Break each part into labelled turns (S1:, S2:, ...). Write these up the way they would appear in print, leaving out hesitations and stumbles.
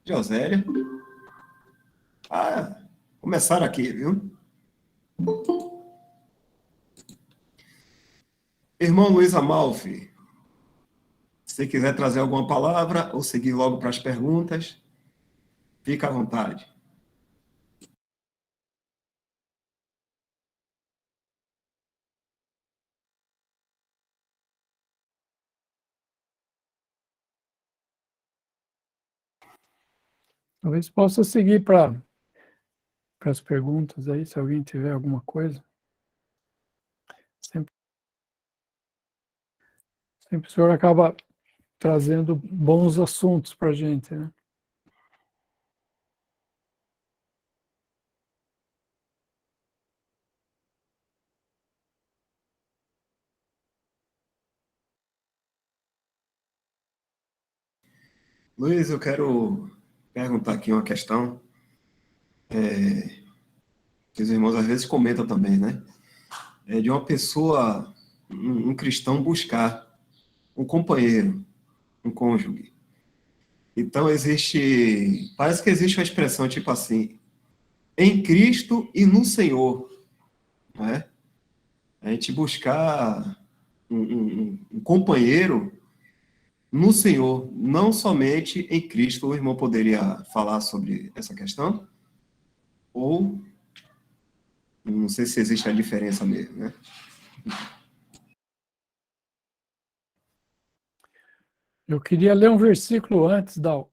S1: Josélia. Ah, começaram aqui, viu? Irmão Luiz Amalfi, se quiser trazer alguma palavra ou seguir logo para as perguntas, fica à vontade.
S2: Talvez possa seguir para as perguntas aí, se alguém tiver alguma coisa. Sempre o senhor acaba trazendo bons assuntos para a gente, né?
S1: Luiz, eu quero perguntar aqui uma questão que os irmãos às vezes comentam também, né? É de uma pessoa, um cristão, buscar um companheiro, um cônjuge. Então, parece que existe uma expressão tipo assim, em Cristo e no Senhor, né? A gente buscar um companheiro no Senhor, não somente em Cristo. O irmão poderia falar sobre essa questão? Ou, não sei se existe a diferença mesmo, né?
S2: Eu queria ler um versículo antes da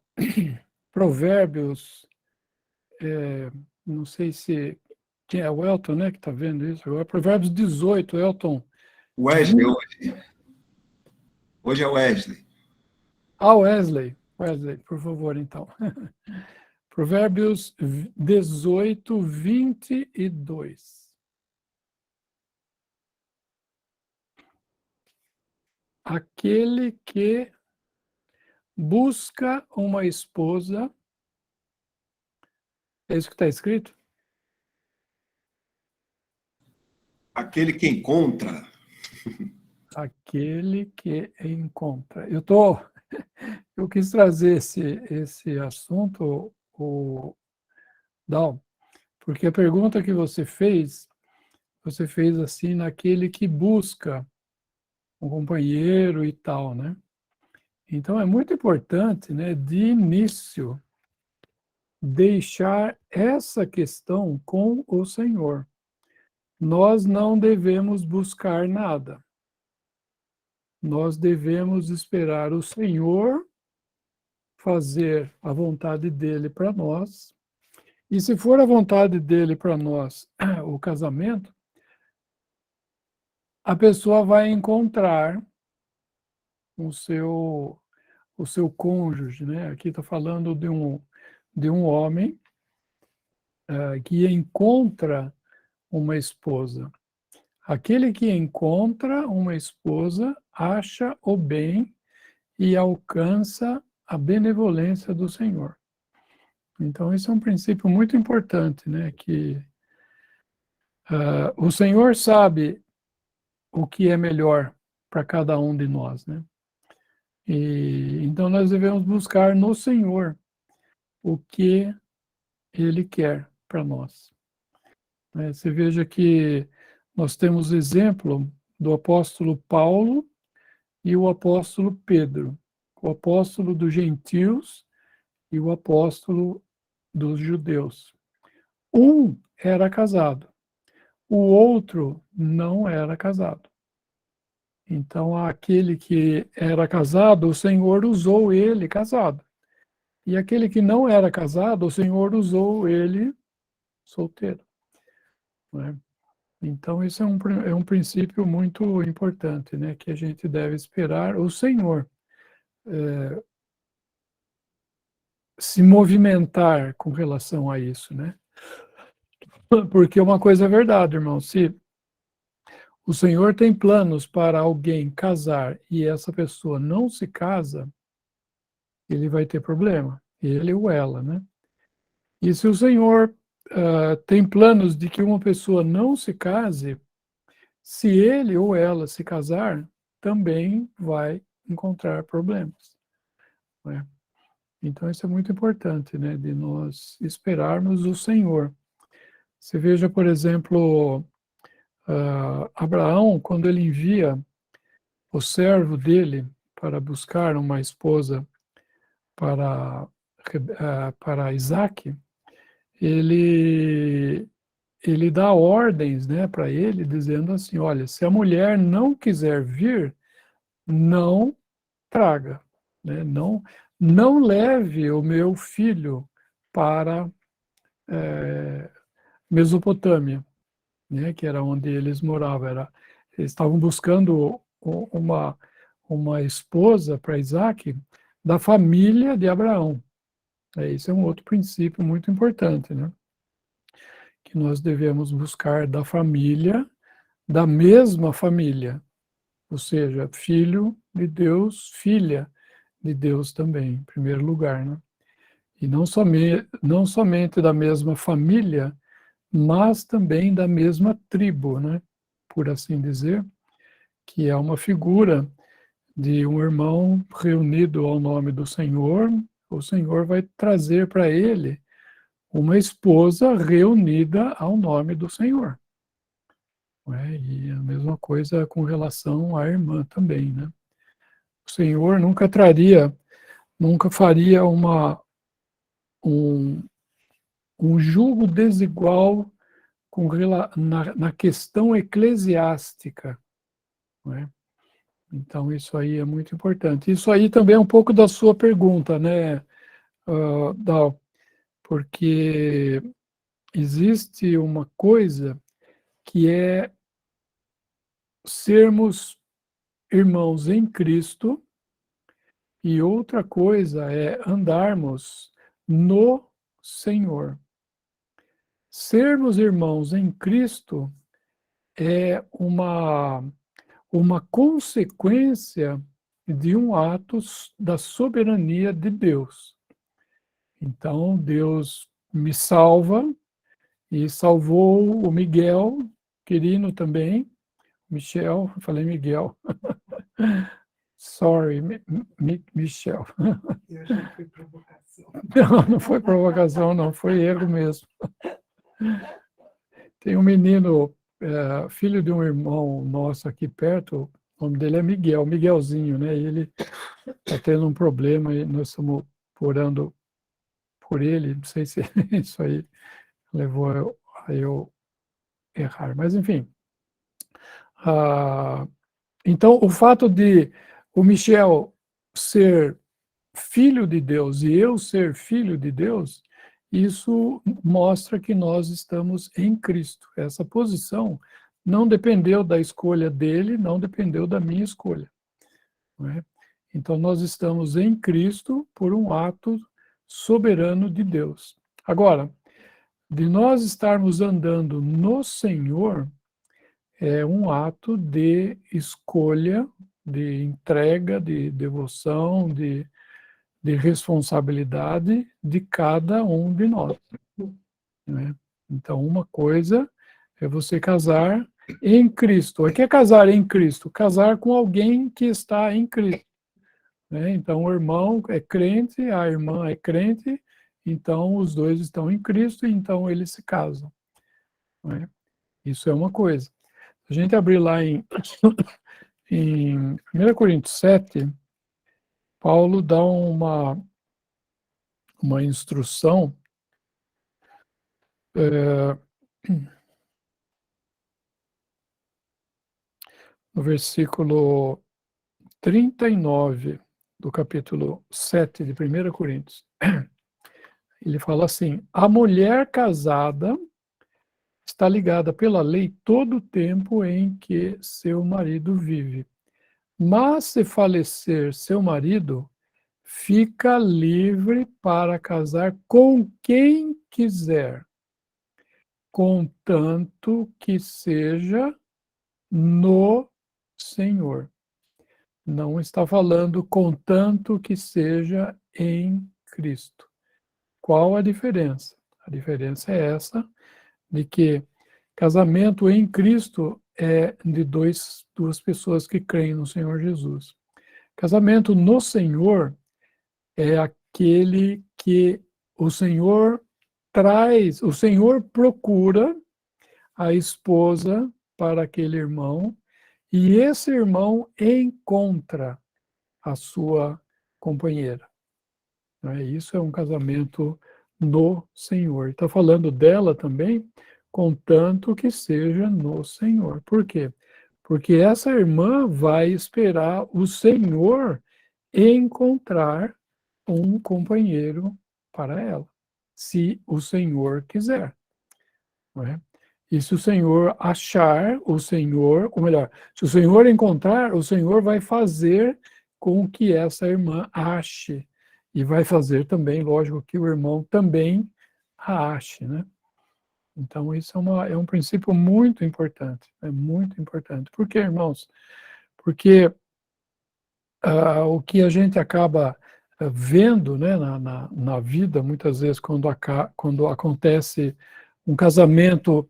S2: Provérbios, não sei se é o Elton, né, que está vendo isso agora, Provérbios 18, Elton.
S1: Wesley, hoje é Wesley.
S2: Wesley, por favor, então. Provérbios 18, 22. Aquele que busca uma esposa, é isso que está escrito?
S1: Aquele que encontra.
S2: Aquele que encontra. Eu quis trazer esse assunto, Dal, porque a pergunta que você fez assim, naquele que busca um companheiro e tal, né? Então é muito importante, né, de início, deixar essa questão com o Senhor. Nós não devemos buscar nada. Nós devemos esperar o Senhor fazer a vontade dele para nós. E se for a vontade dele para nós o casamento, a pessoa vai encontrar o seu cônjuge, né? Aqui está falando de um homem que encontra uma esposa. Aquele que encontra uma esposa acha o bem e alcança a benevolência do Senhor. Então, esse é um princípio muito importante, né? Que o Senhor sabe o que é melhor para cada um de nós, né? E então nós devemos buscar no Senhor o que Ele quer para nós. Você veja que nós temos exemplo do apóstolo Paulo e o apóstolo Pedro, o apóstolo dos gentios e o apóstolo dos judeus. Um era casado, o outro não era casado. Então, aquele que era casado, o Senhor usou ele casado. E aquele que não era casado, o Senhor usou ele solteiro. Né? Então, isso é um princípio muito importante, né? Que a gente deve esperar o Senhor se movimentar com relação a isso, né? Porque uma coisa é verdade, irmão, se o Senhor tem planos para alguém casar e essa pessoa não se casa, ele vai ter problema, ele ou ela, né? E se o Senhor tem planos de que uma pessoa não se case, se ele ou ela se casar, também vai encontrar problemas, né? Então, isso é muito importante, né, de nós esperarmos o Senhor. Você veja, por exemplo, Abraão, quando ele envia o servo dele para buscar uma esposa para, para Isaac, ele, ele dá ordens, né, para ele, dizendo assim, olha, se a mulher não quiser vir, não traga, né, não leve o meu filho para Mesopotâmia, né, que era onde eles moravam. Eles estavam buscando uma esposa para Isaac da família de Abraão. Esse é um outro princípio muito importante, né? Que nós devemos buscar da mesma família, ou seja, filho de Deus, filha de Deus também, em primeiro lugar, né? E não somente da mesma família, mas também da mesma tribo, né? Por assim dizer, que é uma figura de um irmão reunido ao nome do Senhor. O Senhor vai trazer para ele uma esposa reunida ao nome do Senhor. Né? E a mesma coisa com relação à irmã também, né? O Senhor nunca faria um, um julgo desigual na questão eclesiástica, né? Então, isso aí é muito importante. Isso aí também é um pouco da sua pergunta, né, Dal? Porque existe uma coisa que é sermos irmãos em Cristo e outra coisa é andarmos no Senhor. Sermos irmãos em Cristo é uma consequência de um ato da soberania de Deus. Então, Deus me salva e salvou o Miguel, Quirino também, Michel, falei Miguel. Sorry, Michel.
S3: Eu achei que foi provocação.
S2: Não foi provocação, não, foi erro mesmo. Tem um menino, filho de um irmão nosso aqui perto, o nome dele é Miguel, Miguelzinho, né? E ele está tendo um problema e nós estamos orando por ele. Não sei se isso aí levou a eu errar, mas enfim. Então, o fato de o Michel ser filho de Deus e eu ser filho de Deus, isso mostra que nós estamos em Cristo. Essa posição não dependeu da escolha dele, não dependeu da minha escolha. Não é? Então, nós estamos em Cristo por um ato soberano de Deus. Agora, de nós estarmos andando no Senhor, é um ato de escolha, de entrega, de devoção, de responsabilidade de cada um de nós. Né? Então, uma coisa é você casar em Cristo. O que é casar em Cristo? Casar com alguém que está em Cristo. Né? Então, o irmão é crente, a irmã é crente, então os dois estão em Cristo, então eles se casam. Né? Isso é uma coisa. Se a gente abrir lá em 1 Coríntios 7, Paulo dá uma instrução no versículo 39 do capítulo 7 de 1 Coríntios. Ele fala assim: a mulher casada está ligada pela lei todo o tempo em que seu marido vive. Mas se falecer seu marido, fica livre para casar com quem quiser, contanto que seja no Senhor. Não está falando contanto que seja em Cristo. Qual a diferença? A diferença é essa, de que casamento em Cristo é de duas pessoas que creem no Senhor Jesus. Casamento no Senhor é que o Senhor traz, o Senhor procura a esposa para aquele irmão, e esse irmão encontra a sua companheira. Isso é um casamento no Senhor. Está falando dela também, contanto que seja no Senhor. Por quê? Porque essa irmã vai esperar o Senhor encontrar um companheiro para ela, se o Senhor quiser. Não é? E se o Senhor achar, o Senhor, ou melhor, se o Senhor encontrar, o Senhor vai fazer com que essa irmã ache. E vai fazer também, lógico, que o irmão também a ache, né? Então, isso é um princípio muito importante. É muito importante. Por quê, irmãos? Porque o que a gente acaba vendo, né, na vida, muitas vezes, quando acontece um casamento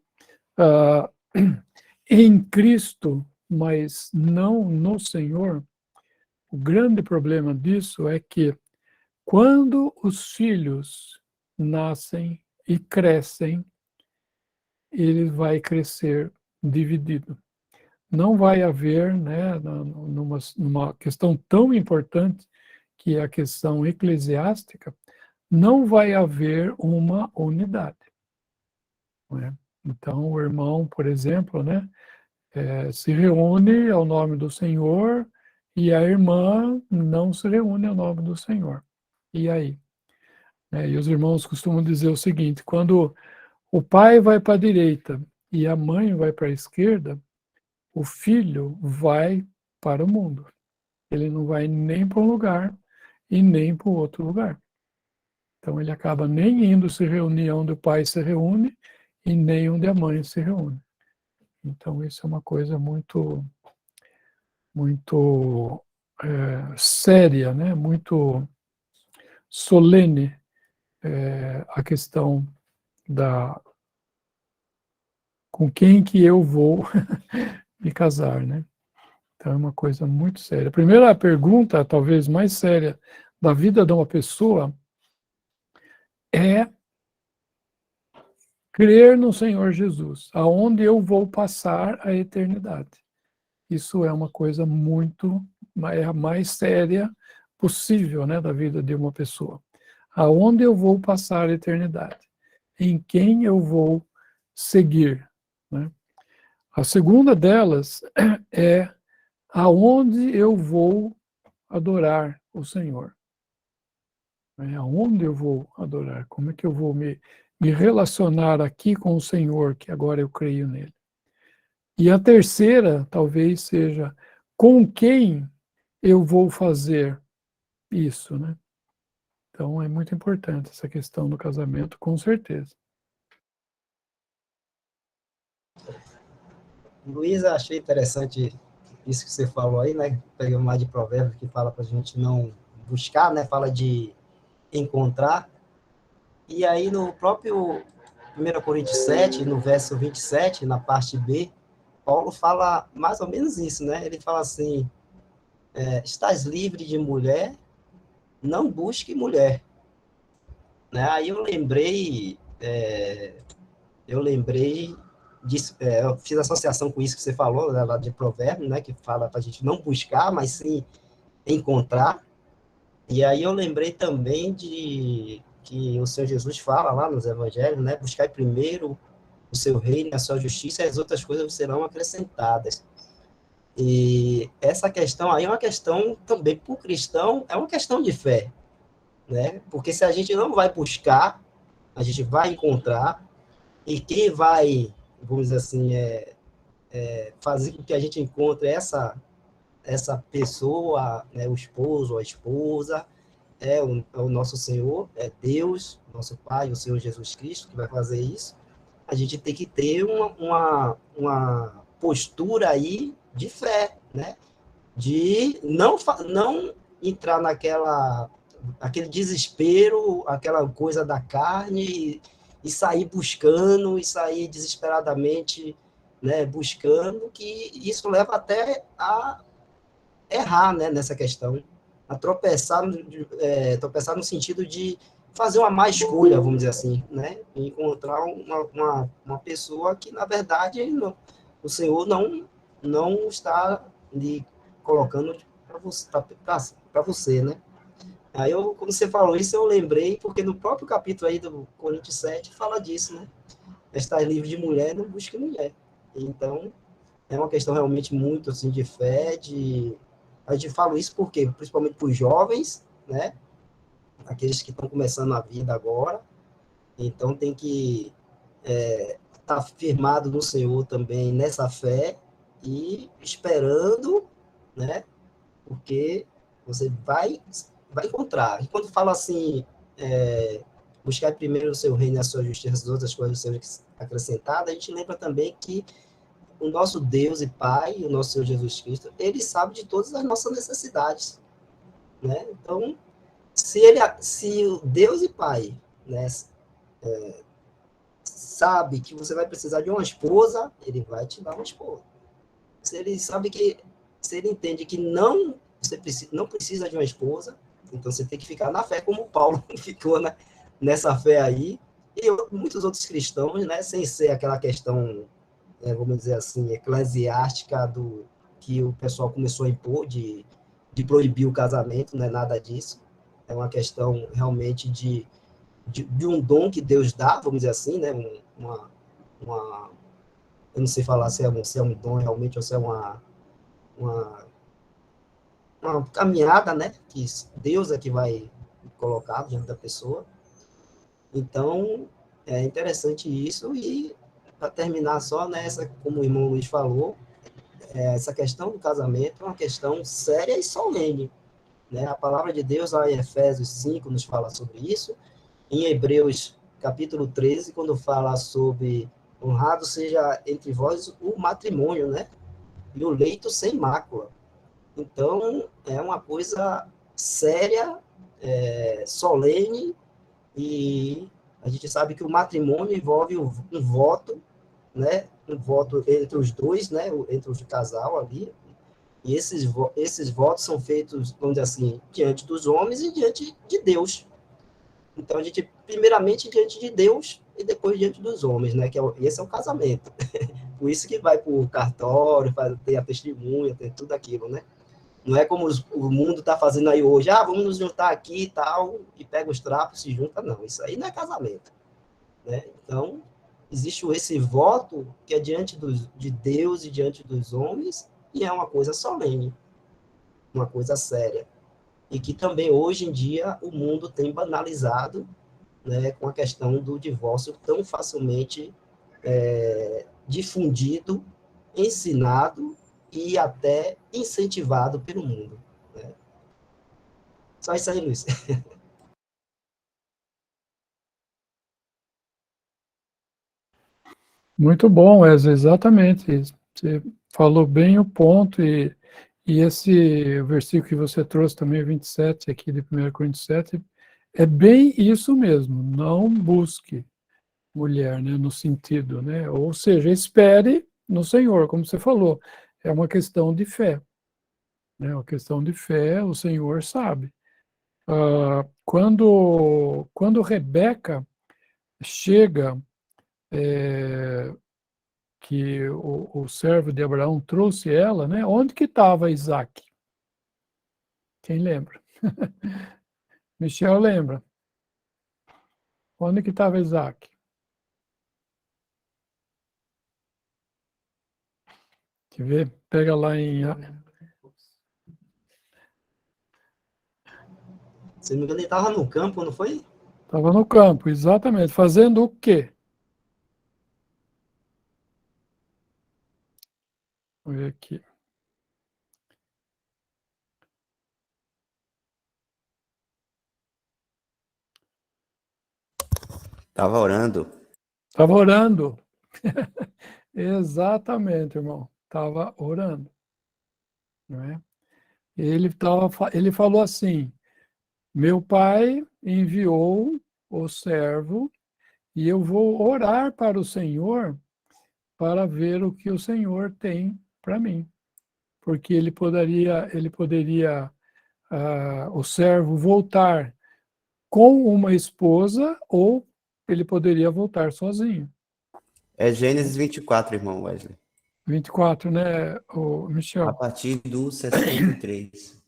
S2: em Cristo, mas não no Senhor, o grande problema disso é que quando os filhos nascem e crescem, ele vai crescer dividido. Não vai haver, né, numa questão tão importante, que é a questão eclesiástica, não vai haver uma unidade. Não é? Então, o irmão, por exemplo, né, se reúne ao nome do Senhor e a irmã não se reúne ao nome do Senhor. E aí? E os irmãos costumam dizer o seguinte: quando o pai vai para a direita e a mãe vai para a esquerda, o filho vai para o mundo. Ele não vai nem para um lugar e nem para o outro lugar. Então ele acaba nem indo se reunir onde o pai se reúne e nem onde a mãe se reúne. Então isso é uma coisa muito séria, né? Muito solene, a questão com quem que eu vou me casar, né? Então é uma coisa muito séria. A primeira pergunta, talvez mais séria, da vida de uma pessoa é crer no Senhor Jesus, aonde eu vou passar a eternidade. Isso é uma coisa a mais séria possível, né, da vida de uma pessoa. Aonde eu vou passar a eternidade? Em quem eu vou seguir? Né? A segunda delas é aonde eu vou adorar o Senhor. Aonde eu vou adorar? Como é que eu vou me relacionar aqui com o Senhor, que agora eu creio nele? E a terceira, talvez, seja com quem eu vou fazer isso, né? Então, é muito importante essa questão do casamento, com certeza.
S4: Luísa, achei interessante isso que você falou aí, né? Pegamos lá de Provérbios, que fala para a gente não buscar, né? Fala de encontrar. E aí, no próprio 1 Coríntios 7, no verso 27, na parte B, Paulo fala mais ou menos isso, né? Ele fala assim, estás livre de mulher, não busque mulher. Né? Aí eu lembrei disso, eu fiz associação com isso que você falou, né, lá de Provérbios, né, que fala para a gente não buscar, mas sim encontrar. E aí eu lembrei também de que o Senhor Jesus fala lá nos evangelhos, né, buscar primeiro o seu reino, a sua justiça, e as outras coisas serão acrescentadas. E essa questão aí é uma questão também, para o cristão, é uma questão de fé, né? Porque se a gente não vai buscar, a gente vai encontrar, e quem vai, vamos dizer assim, fazer com que a gente encontre essa pessoa, né, o esposo ou a esposa, é o nosso Senhor, é Deus, nosso Pai, o Senhor Jesus Cristo, que vai fazer isso. A gente tem que ter uma postura aí de fé, né? De não entrar aquele desespero, aquela coisa da carne e sair buscando, e sair desesperadamente, né, buscando, que isso leva até a errar, né, nessa questão. tropeçar, tropeçar no sentido de fazer uma má escolha, vamos dizer assim, né? Encontrar uma pessoa que, na verdade, o Senhor não está lhe colocando para você, né? Aí, quando você falou isso, eu lembrei, porque no próprio capítulo aí do Coríntios 7 fala disso, né? Estar livre de mulher, não busque mulher. Então, é uma questão realmente muito, assim, de fé, A gente fala isso porque, principalmente para os jovens, né? Aqueles que estão começando a vida agora. Então, tem que estar firmado no Senhor também, nessa fé, e esperando, né? Porque você vai encontrar. E quando fala assim, buscar primeiro o seu reino e a sua justiça, as outras coisas serão acrescentadas, a gente lembra também que o nosso Deus e Pai, o nosso Senhor Jesus Cristo, ele sabe de todas as nossas necessidades, né? Então, se o Deus e Pai, né, sabe que você vai precisar de uma esposa, ele vai te dar uma esposa. Se ele entende que não precisa de uma esposa, então você tem que ficar na fé, como Paulo ficou nessa fé aí, e muitos outros cristãos, né, sem ser aquela questão, vamos dizer assim, eclesiástica que o pessoal começou a impor de proibir o casamento, não é nada disso. É uma questão realmente de um dom que Deus dá, vamos dizer assim, né, eu não sei falar se é um dom realmente ou se é uma caminhada, né? Que Deus é que vai colocar diante da pessoa. Então, é interessante isso. E, para terminar só, nessa, como o irmão Luiz falou, essa questão do casamento é uma questão séria e solene. Né? A palavra de Deus, lá em Efésios 5, nos fala sobre isso. Em Hebreus, capítulo 13, quando fala sobre honrado seja entre vós o matrimônio, né? E o leito sem mácula. Então, é uma coisa séria, solene, e a gente sabe que o matrimônio envolve um voto, né? Um voto entre os dois, né? Entre o casal ali. E esses votos são feitos, vamos dizer assim, diante dos homens e diante de Deus. Então, a gente, primeiramente, diante de Deus e depois diante dos homens, né? Esse é o casamento. Por isso que vai para o cartório, tem a testemunha, tem tudo aquilo, né? Não é como o mundo está fazendo aí hoje, vamos nos juntar aqui e tal, e pega os trapos, se junta, não. Isso aí não é casamento, né? Então, existe esse voto que é diante de Deus e diante dos homens, e é uma coisa solene, uma coisa séria. E que também, hoje em dia, o mundo tem banalizado, né, com a questão do divórcio tão facilmente difundido, ensinado e até incentivado pelo mundo. Né? Só isso aí, Luiz.
S2: Muito bom, Wesley, exatamente. Você falou bem o ponto, e esse versículo que você trouxe também, 27, aqui de 1 Coríntios 7, é bem isso mesmo, não busque mulher, né, no sentido, né, ou seja, espere no Senhor, como você falou, é uma questão de fé, né, uma questão de fé, o Senhor sabe. Quando Rebeca chega, que o servo de Abraão trouxe ela, né, onde que estava Isaac? Quem lembra? Michel lembra. Onde que estava Isaac? Quer ver? Pega lá em...
S4: Se não me engano, ele estava no campo, não foi?
S2: Estava no campo, exatamente. Fazendo o quê? Vou ver aqui.
S5: Estava orando.
S2: Estava orando. Exatamente, irmão. Estava orando. Não é? Ele falou assim: meu pai enviou o servo e eu vou orar para o Senhor para ver o que o Senhor tem para mim. Porque ele poderia o servo voltar com uma esposa ou ele poderia voltar sozinho.
S5: É Gênesis 24, irmão Wesley.
S2: 24, né, o
S5: A
S2: Michel?
S5: partir do 63.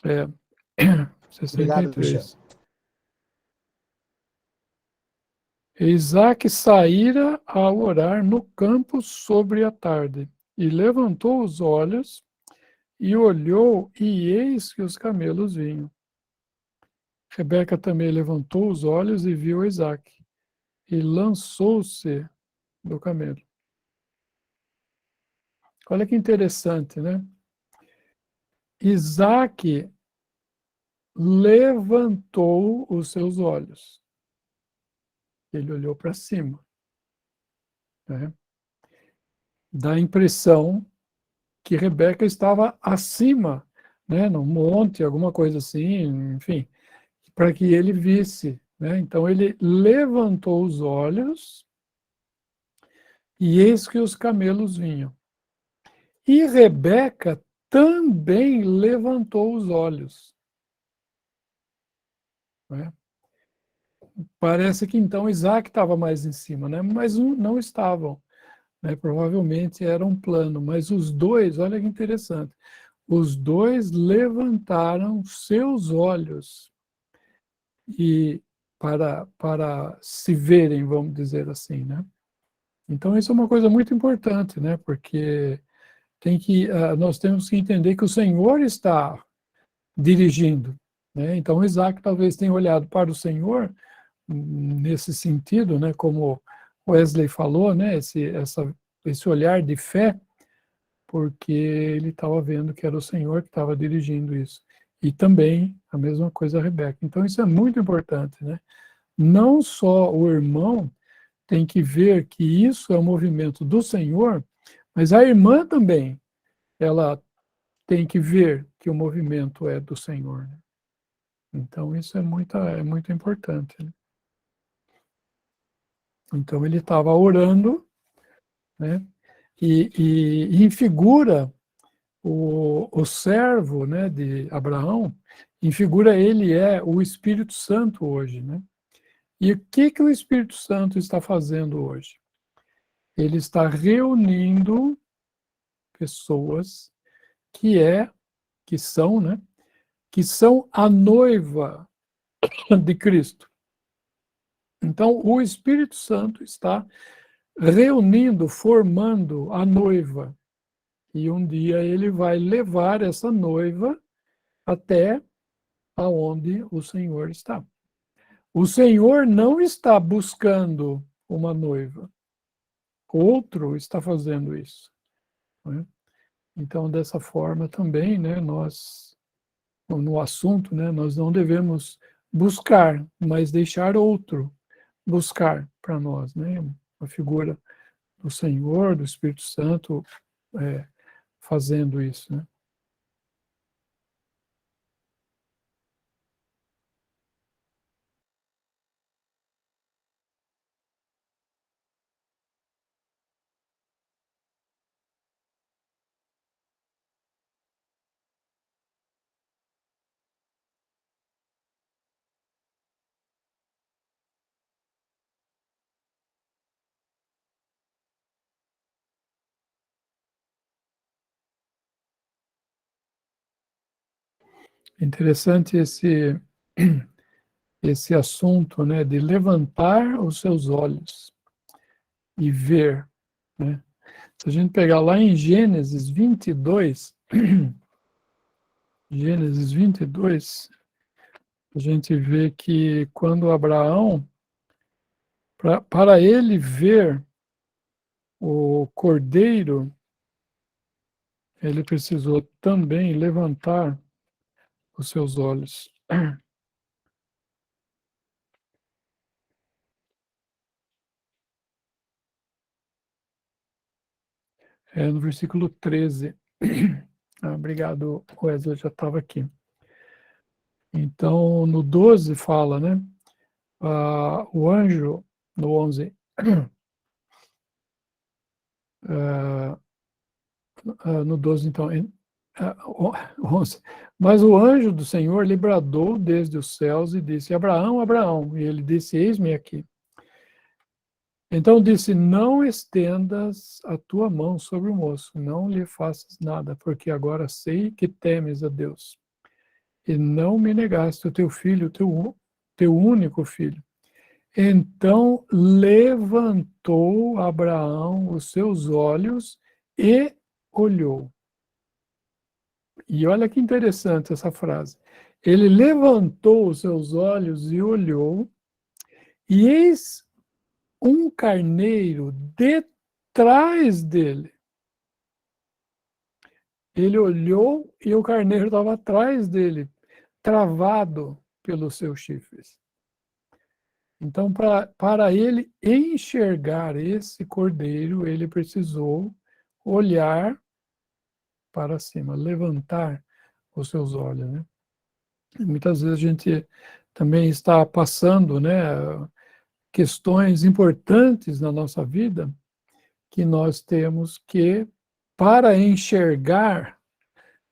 S2: É,
S4: Obrigado, Michel.
S2: 63. Isaac saíra a orar no campo sobre a tarde, e levantou os olhos, e olhou, e eis que os camelos vinham. Rebeca também levantou os olhos e viu Isaac, e lançou-se do camelo. Olha que interessante, né? Isaac levantou os seus olhos. Ele olhou para cima, né? Dá a impressão que Rebeca estava acima, né, no monte, alguma coisa assim, enfim, para que ele visse, né? Então ele levantou os olhos e eis que os camelos vinham. E Rebeca também levantou os olhos, né? Parece que então Isaac estava mais em cima, né? Mas não estavam, né? Provavelmente era um plano, mas os dois, olha que interessante, os dois levantaram seus olhos e para se verem, vamos dizer assim, né? Então isso é uma coisa muito importante, né? Porque nós temos que entender que o Senhor está dirigindo, né? Então Isaac talvez tenha olhado para o Senhor nesse sentido, né? Como Wesley falou, né? Esse olhar de fé, porque ele estava vendo que era o Senhor que estava dirigindo isso. E também a mesma coisa a Rebeca. Então isso é muito importante, né? Não só o irmão tem que ver que isso é um movimento do Senhor, mas a irmã também, ela tem que ver que o movimento é do Senhor, né? Então isso é muito importante, né? Então ele estava orando, né? E em figura o servo, né, de Abraão, em figura ele é o Espírito Santo hoje, né? E o que o Espírito Santo está fazendo hoje? Ele está reunindo pessoas que são, né, que são a noiva de Cristo. Então, o Espírito Santo está reunindo, formando a noiva. E um dia ele vai levar essa noiva até aonde o Senhor está. O Senhor não está buscando uma noiva. Outro está fazendo isso, né? Então, dessa forma também, né, nós, no assunto, né, nós não devemos buscar, mas deixar outro buscar para nós, né? A figura do Senhor, do Espírito Santo, fazendo isso, né? Interessante esse assunto, né, de levantar os seus olhos e ver, né? Se a gente pegar lá em Gênesis 22, Gênesis 22, a gente vê que quando Abraão, para ele ver o cordeiro, ele precisou também levantar os seus olhos. É no versículo 13. Obrigado, Wesley, já estava aqui. Então, no 12 fala, né? O anjo, no 11, No 12, então, 11. Mas o anjo do Senhor lhe bradou desde os céus e disse: Abraão, Abraão. E ele disse: Eis-me aqui. Então disse: Não estendas a tua mão sobre o moço, não lhe faças nada, porque agora sei que temes a Deus. E não me negaste o teu filho, teu único filho. Então levantou Abraão os seus olhos e olhou. E olha que interessante essa frase. Ele levantou os seus olhos e olhou, e eis um carneiro detrás dele. Ele olhou e o carneiro estava atrás dele, travado pelos seus chifres. Então, para ele enxergar esse cordeiro, ele precisou olhar para cima, levantar os seus olhos, né? E muitas vezes a gente também está passando, né, questões importantes na nossa vida que nós temos que, para enxergar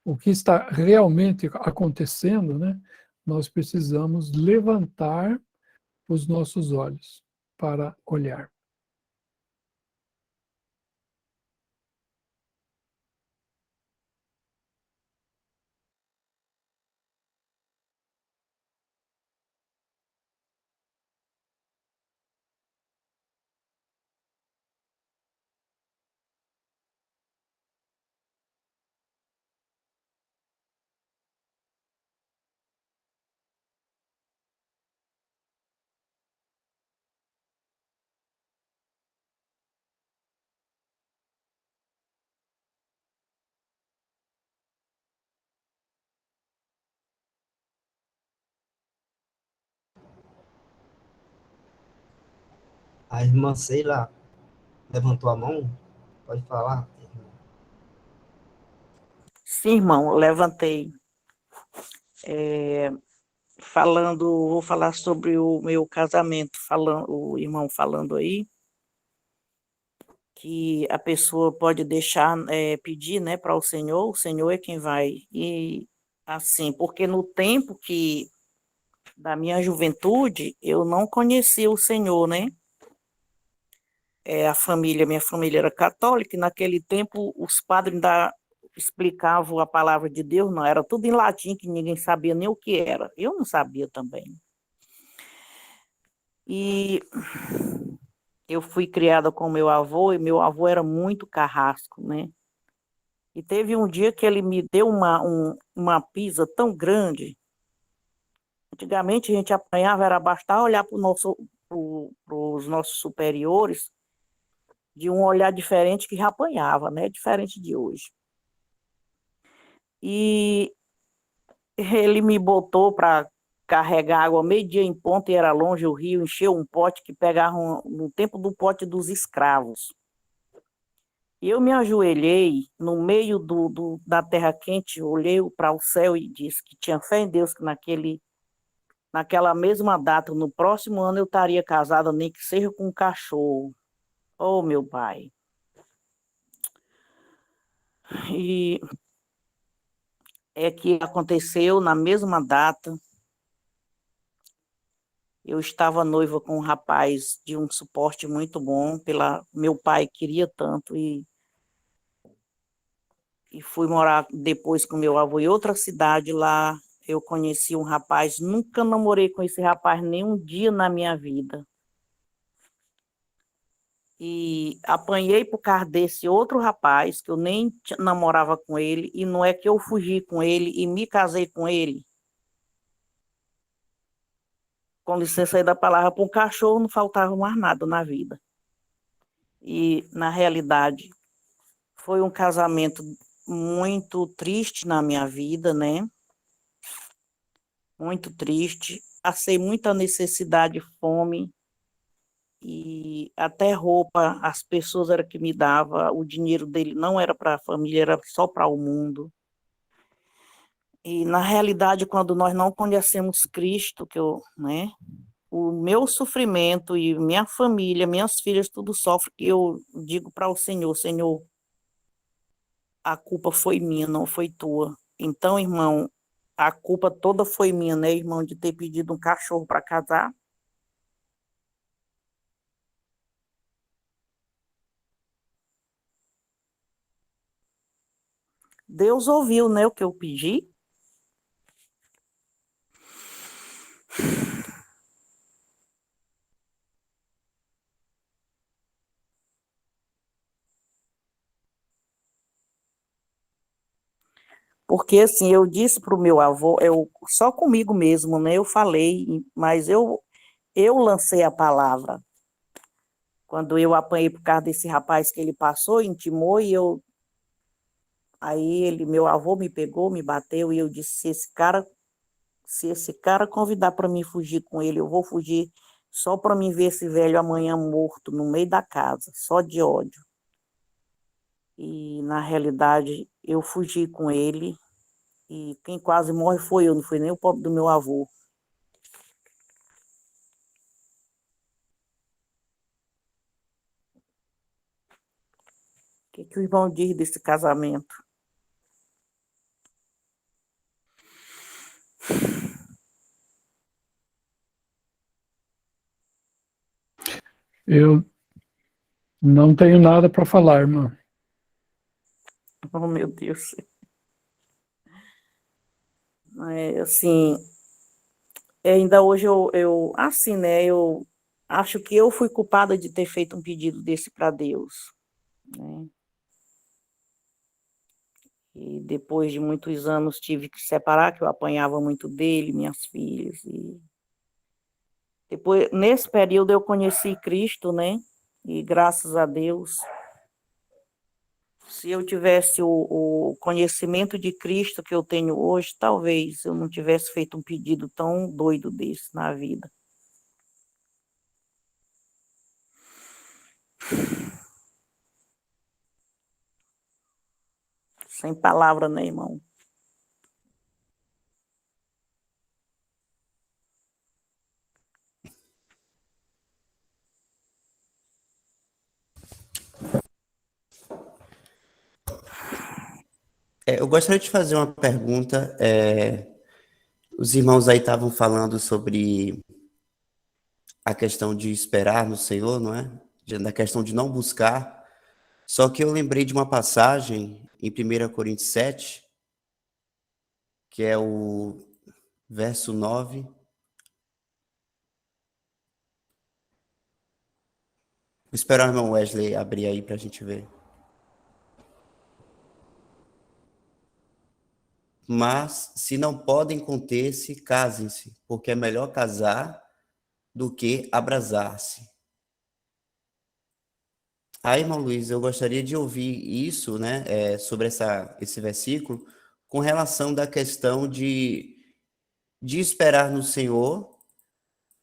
S2: o que está realmente acontecendo, né, nós precisamos levantar os nossos olhos para olhar.
S4: A irmã Sheila levantou a mão. Pode falar.
S6: Sim, irmão, levantei. Vou falar sobre o meu casamento, o irmão falando aí, que a pessoa pode deixar, pedir, né, para o Senhor é quem vai. E assim, porque no tempo da minha juventude, eu não conhecia o Senhor, né? Minha família era católica, e naquele tempo os padres ainda explicavam a palavra de Deus, não, era tudo em latim, que ninguém sabia nem o que era. Eu não sabia também. E eu fui criada com meu avô, e meu avô era muito carrasco, né? E teve um dia que ele me deu uma pisa tão grande. Antigamente a gente apanhava, era bastar olhar para os nossos superiores, de um olhar diferente que já apanhava, né? Diferente de hoje. E ele me botou para carregar água meio-dia em ponto, e era longe o rio, encheu um pote que pegava no tempo do pote dos escravos. E eu me ajoelhei no meio da terra quente, olhei para o céu e disse que tinha fé em Deus, que naquela mesma data, no próximo ano, eu estaria casada, nem que seja com um cachorro. Oh, meu pai. E é que aconteceu na mesma data. Eu estava noiva com um rapaz de um suporte muito bom, meu pai queria tanto, e fui morar depois com meu avô em outra cidade lá. Eu conheci um rapaz, nunca namorei com esse rapaz nem um dia na minha vida. E apanhei por causa desse outro rapaz, que eu nem namorava com ele, e não é que eu fugi com ele e me casei com ele. Com licença aí da palavra, para um cachorro não faltava mais nada na vida. E, na realidade, foi um casamento muito triste na minha vida, né? Muito triste. Passei muita necessidade, fome, e até roupa, as pessoas era que me dava, o dinheiro dele não era para a família, era só para o mundo. E, na realidade, quando nós não conhecemos Cristo, né? o meu sofrimento e minha família, minhas filhas, tudo sofre, que eu digo para o Senhor, Senhor, a culpa foi minha, não foi tua. Então, irmão, a culpa toda foi minha, né, irmão, de ter pedido um cachorro para casar. Deus ouviu, né, o que eu pedi. Porque, assim, eu disse para o meu avô, só comigo mesmo, né, eu falei, mas eu lancei a palavra. Quando eu apanhei por causa desse rapaz que ele passou, intimou, aí meu avô me pegou, me bateu, e eu disse, se esse cara convidar para mim fugir com ele, eu vou fugir só para mim ver esse velho amanhã morto no meio da casa, só de ódio. E, na realidade, eu fugi com ele, e quem quase morre foi eu, não foi nem o pobre do meu avô. O que o irmão diz desse casamento?
S2: Eu não tenho nada para falar, irmã.
S6: Oh, meu Deus. Assim, ainda hoje assim, né, eu acho que eu fui culpada de ter feito um pedido desse para Deus, né? E depois de muitos anos tive que separar, que eu apanhava muito dele, minhas filhas. E depois, nesse período, eu conheci Cristo, né? E graças a Deus, se eu tivesse o conhecimento de Cristo que eu tenho hoje, talvez eu não tivesse feito um pedido tão doido desse na vida. Sem palavra, né, irmão?
S5: Eu gostaria de fazer uma pergunta. Os irmãos aí estavam falando sobre a questão de esperar no Senhor, não é? Da questão de não buscar. Só que eu lembrei de uma passagem em 1 Coríntios 7, que é o verso 9. Vou esperar o irmão Wesley abrir aí para a gente ver. Mas, se não podem conter-se, casem-se, porque é melhor casar do que abrasar-se. Aí, irmão Luiz, eu gostaria de ouvir isso, né, sobre esse versículo, com relação da questão de esperar no Senhor,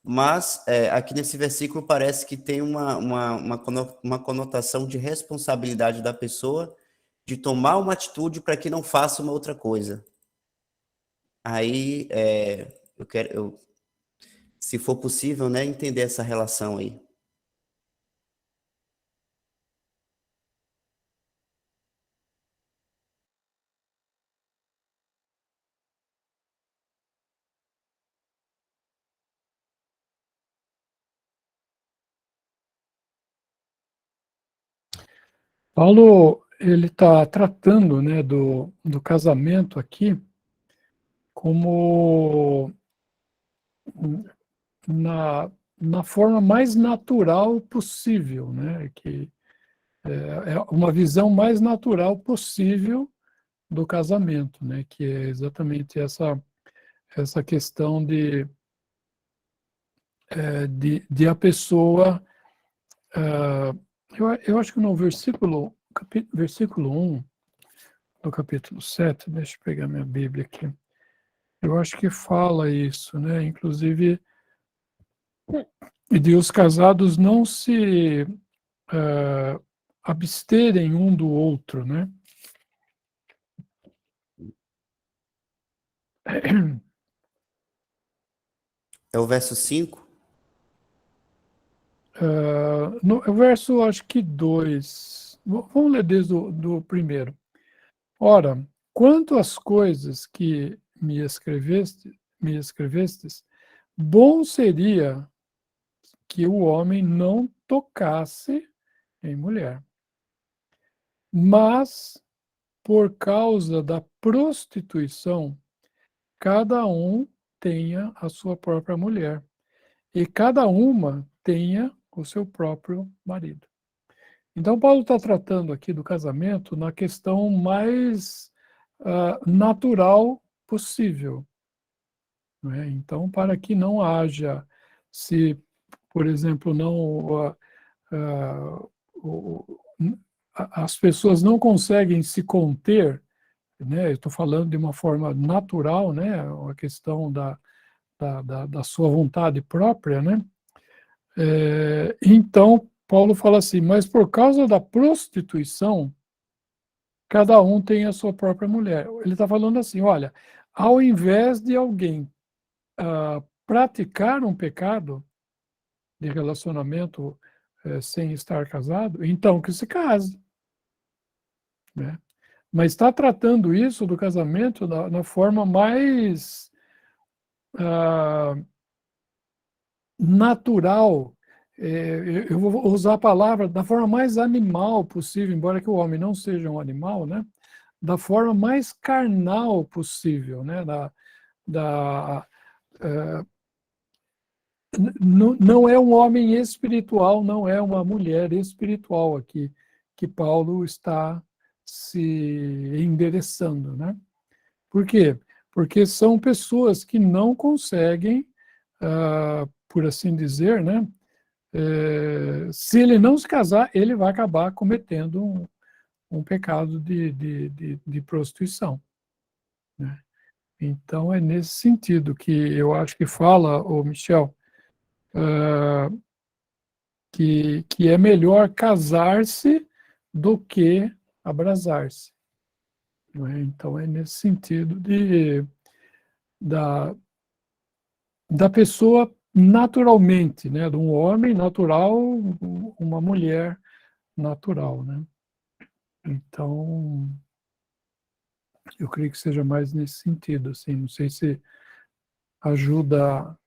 S5: mas aqui nesse versículo parece que tem uma conotação de responsabilidade da pessoa de tomar uma atitude para que não faça uma outra coisa. Aí, se for possível, né, entender essa relação aí.
S2: Paulo, ele está tratando, né, do casamento aqui como na forma mais natural possível, né, que é uma visão mais natural possível do casamento, né, que é exatamente essa questão de a pessoa, eu acho que no versículo 1 do capítulo 7, deixa eu pegar minha Bíblia aqui, eu acho que fala isso, né, inclusive, de os casados não se absterem um do outro, né.
S5: É o verso 5.
S2: no verso, acho que 2. Vamos ler desde do primeiro. Ora, quanto às coisas que me escrevestes, bom seria que o homem não tocasse em mulher. Mas, por causa da prostituição, cada um tenha a sua própria mulher, e cada uma tenha o seu próprio marido. Então, Paulo está tratando aqui do casamento na questão mais natural possível. Não é? Então, para que não haja, se, por exemplo, não as pessoas não conseguem se conter, né? Eu estou falando de uma forma natural, né? A questão da sua vontade própria, né? Então, Paulo fala assim, mas por causa da prostituição, cada um tem a sua própria mulher. Ele está falando assim, olha, ao invés de alguém praticar um pecado de relacionamento sem estar casado, então que se case. Né? Mas está tratando isso do casamento na forma mais natural, eu vou usar a palavra da forma mais animal possível, embora que o homem não seja um animal, né? Da forma mais carnal possível, né? Não é um homem espiritual, não é uma mulher espiritual aqui que Paulo está se endereçando, né? Por quê? Porque são pessoas que não conseguem, por assim dizer, né? Se ele não se casar, ele vai acabar cometendo um pecado de prostituição. Né? Então, é nesse sentido que eu acho que fala, o Michel, que é melhor casar-se do que abrasar-se. Então, é nesse sentido da pessoa naturalmente, né? De um homem natural, uma mulher natural, né? Então, eu creio que seja mais nesse sentido, assim, não sei se ajuda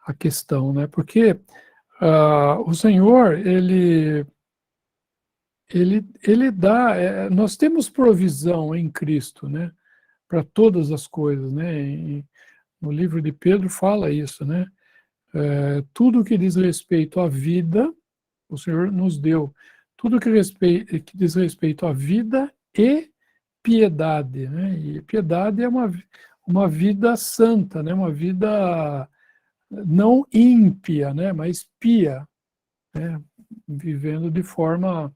S2: a questão, né? Porque o Senhor, ele dá, nós temos provisão em Cristo, né? Para todas as coisas, né? No livro de Pedro fala isso, né? Tudo que diz respeito à vida, o Senhor nos deu. Tudo que diz respeito à vida e piedade, né? E piedade é uma vida santa, né? Uma vida não ímpia, né? Mas pia, né? Vivendo de forma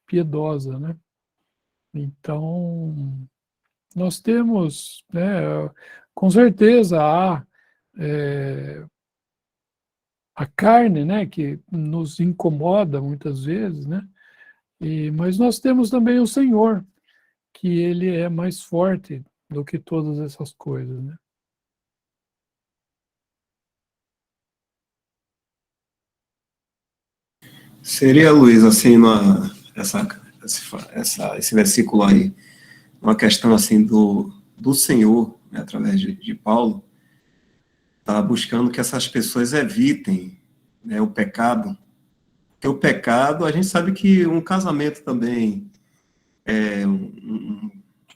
S2: piedosa, né? Então, nós temos, né? Com certeza há a carne, né? Que nos incomoda muitas vezes, né? Mas nós temos também o Senhor, que ele é mais forte do que todas essas coisas, né?
S1: Seria, Luiz, assim, esse versículo aí, uma questão assim do Senhor, né, através de Paulo, está buscando que essas pessoas evitem, né, o pecado. Porque o pecado, a gente sabe que um casamento também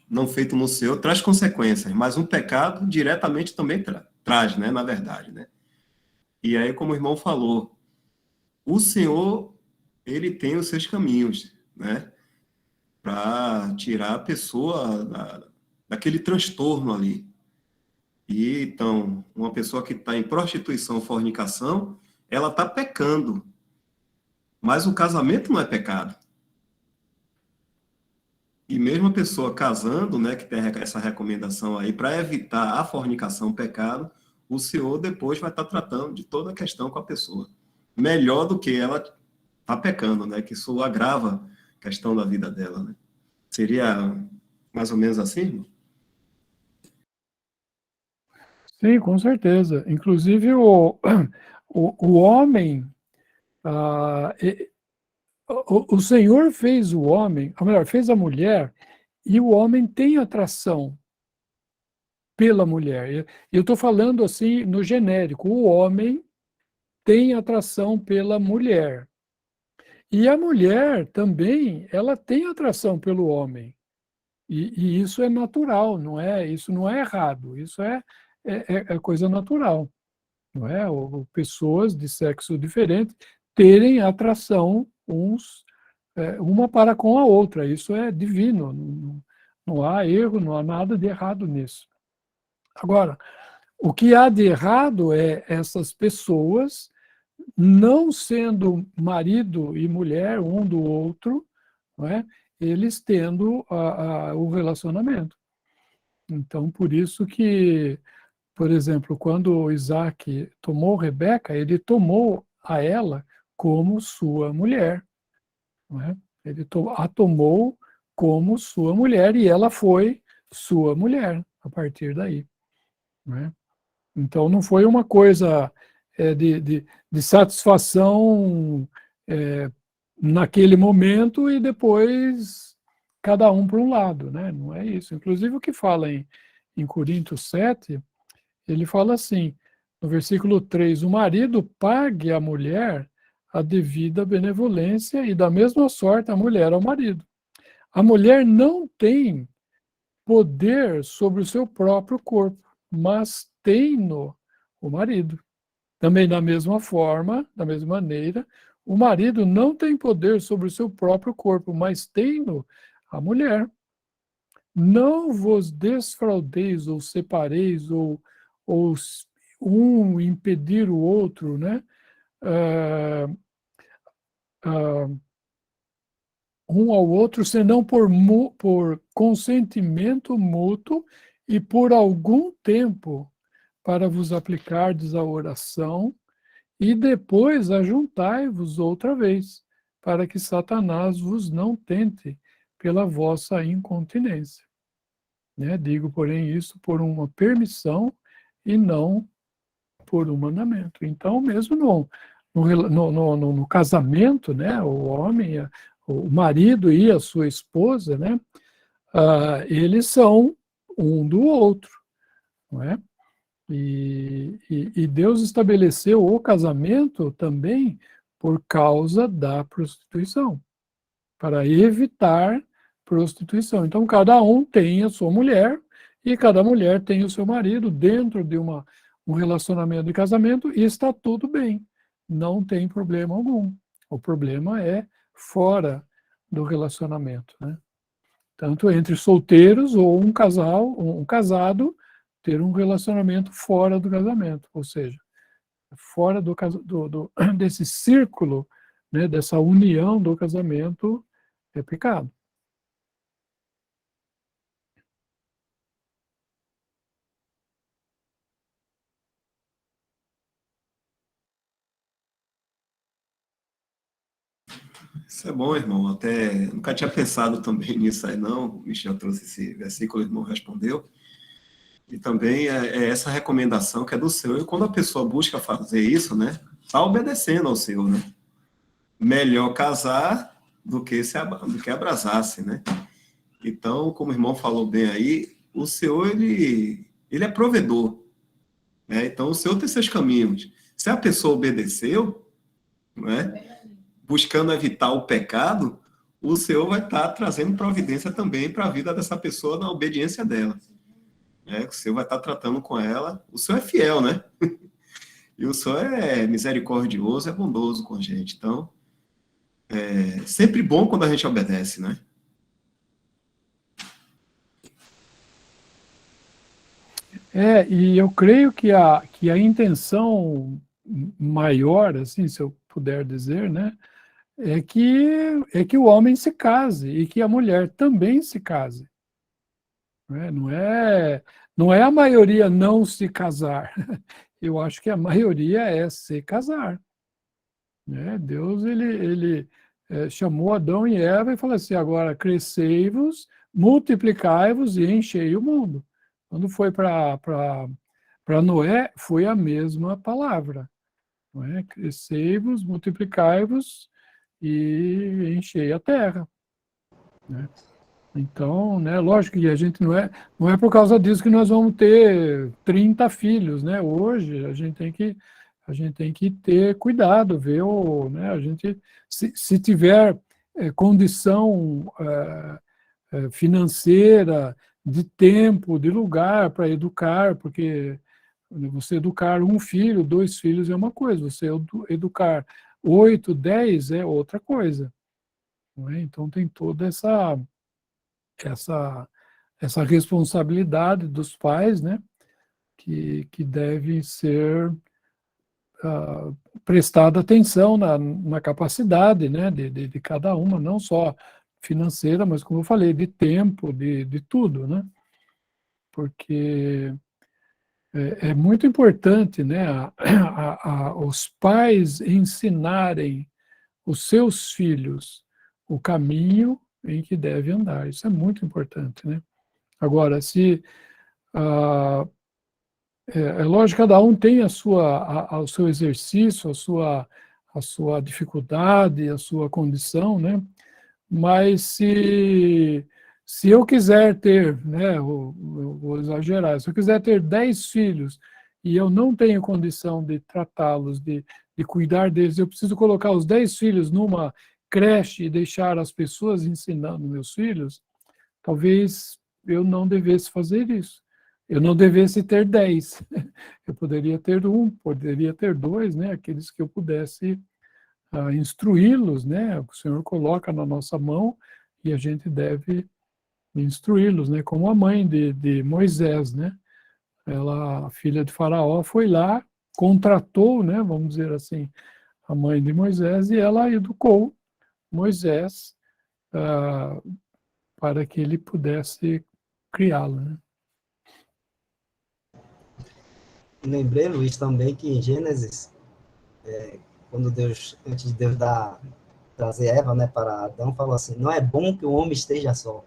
S1: não feito no Senhor traz consequências, mas um pecado diretamente também traz, né, na verdade, né? E aí, como o irmão falou, o Senhor, ele tem os seus caminhos, né, para tirar a pessoa daquele transtorno ali. E então, uma pessoa que está em prostituição, fornicação, ela está pecando, mas o casamento não é pecado. E mesmo a pessoa casando, né, que tem essa recomendação aí, para evitar a fornicação, o pecado, o Senhor depois vai estar tratando de toda a questão com a pessoa. Melhor do que ela está pecando, né, que isso agrava a questão da vida dela, né. Seria mais ou menos assim, irmão?
S2: Sim, com certeza. Inclusive, o homem, o Senhor fez o homem, ou melhor, fez a mulher, e o homem tem atração pela mulher. Eu estou falando assim no genérico, o homem tem atração pela mulher. E a mulher também, ela tem atração pelo homem. E isso é natural, isso não é errado, isso é coisa natural, não é? Pessoas de sexo diferente terem atração uma para com a outra, isso é divino, não há erro, não há nada de errado nisso. Agora, o que há de errado é essas pessoas não sendo marido e mulher um do outro, não é? Eles tendo o relacionamento. Então, por isso que, por exemplo, quando Isaac tomou Rebeca, ele tomou a ela como sua mulher. Não é? Ele a tomou como sua mulher e ela foi sua mulher a partir daí. Não é? Então, não foi uma coisa de satisfação naquele momento e depois cada um para um lado, né? Não é isso. Inclusive, o que fala em Coríntios 7, ele fala assim, no versículo 3, o marido pague à mulher a devida benevolência e da mesma sorte a mulher ao marido. A mulher não tem poder sobre o seu próprio corpo, mas tem-no o marido. Também da mesma forma, da mesma maneira, o marido não tem poder sobre o seu próprio corpo, mas tem-no a mulher. Não vos desfraudeis ou separeis ou um impedir o outro, né? Um ao outro, senão por consentimento mútuo e por algum tempo, para vos aplicardes à oração, e depois ajuntai-vos outra vez, para que Satanás vos não tente pela vossa incontinência. Né? Digo, porém, isso por uma permissão e não por um mandamento. Então, mesmo no casamento, né, o homem, o marido e a sua esposa, né, eles são um do outro, não é? E Deus estabeleceu o casamento também por causa da prostituição, para evitar prostituição. Então, cada um tem a sua mulher e cada mulher tem o seu marido dentro de um relacionamento de casamento e está tudo bem, não tem problema algum. O problema é fora do relacionamento, né? Tanto entre solteiros ou um casado, ter um relacionamento fora do casamento, ou seja, fora desse círculo, né, dessa união do casamento, é pecado.
S1: Isso é bom, irmão. Até nunca tinha pensado também nisso aí, não. O Michel trouxe esse versículo, o irmão respondeu. E também é essa recomendação que é do Senhor. E quando a pessoa busca fazer isso, né, está obedecendo ao Senhor, né? Melhor casar do que abrasar-se, né? Então, como o irmão falou bem aí, o Senhor, ele é provedor, né? Então, o Senhor tem seus caminhos. Se a pessoa obedeceu, né, buscando evitar o pecado, o Senhor vai estar trazendo providência também para a vida dessa pessoa na obediência dela. Né? O Senhor vai estar tratando com ela. O Senhor é fiel, né? E o Senhor é misericordioso, é bondoso com a gente. Então, é sempre bom quando a gente obedece, né?
S2: E eu creio que a intenção maior, assim, se eu puder dizer, né, é que o homem se case e que a mulher também se case. Né? Não é a maioria não se casar. Eu acho que a maioria é se casar. Né? Deus, ele chamou Adão e Eva e falou assim, agora crescei-vos, multiplicai-vos e enchei o mundo. Quando foi para Noé, foi a mesma palavra. Não é? Crescei-vos, multiplicai-vos e enchei a terra, né? Então, né, lógico que a gente não é por causa disso que nós vamos ter 30 filhos, né? Hoje a gente tem que ter cuidado, ver né, a gente se tiver condição financeira, de tempo, de lugar para educar, porque você educar um filho, 2 filhos é uma coisa, você educar 8, 10 é outra coisa, não é? Então tem toda essa responsabilidade dos pais, né, que deve ser prestada atenção na capacidade, né, de cada uma, não só financeira, mas, como eu falei, de tempo, de tudo, né, porque é muito importante, né, os pais ensinarem os seus filhos o caminho em que deve andar. Isso é muito importante, né? Agora, se é lógico que cada um tem o seu exercício, a sua dificuldade, a sua condição, né? Mas se eu quiser ter, né, eu vou exagerar, se eu quiser ter 10 filhos e eu não tenho condição de tratá-los, de cuidar deles, eu preciso colocar os 10 filhos numa creche e deixar as pessoas ensinando meus filhos, talvez eu não devesse fazer isso. Eu não devesse ter 10. Eu poderia ter 1, poderia ter 2, né? Aqueles que eu pudesse instruí-los, né? O Senhor coloca na nossa mão e a gente deve instruí-los, né? Como a mãe de Moisés, né? Ela, a filha de Faraó, foi lá, contratou, né? Vamos dizer assim, a mãe de Moisés, e ela educou Moisés para que ele pudesse criá-lo, né?
S4: Lembrei, Luiz, também que em Gênesis, quando Deus, antes de Deus trazer Eva, né, para Adão, falou assim, não é bom que o homem esteja só.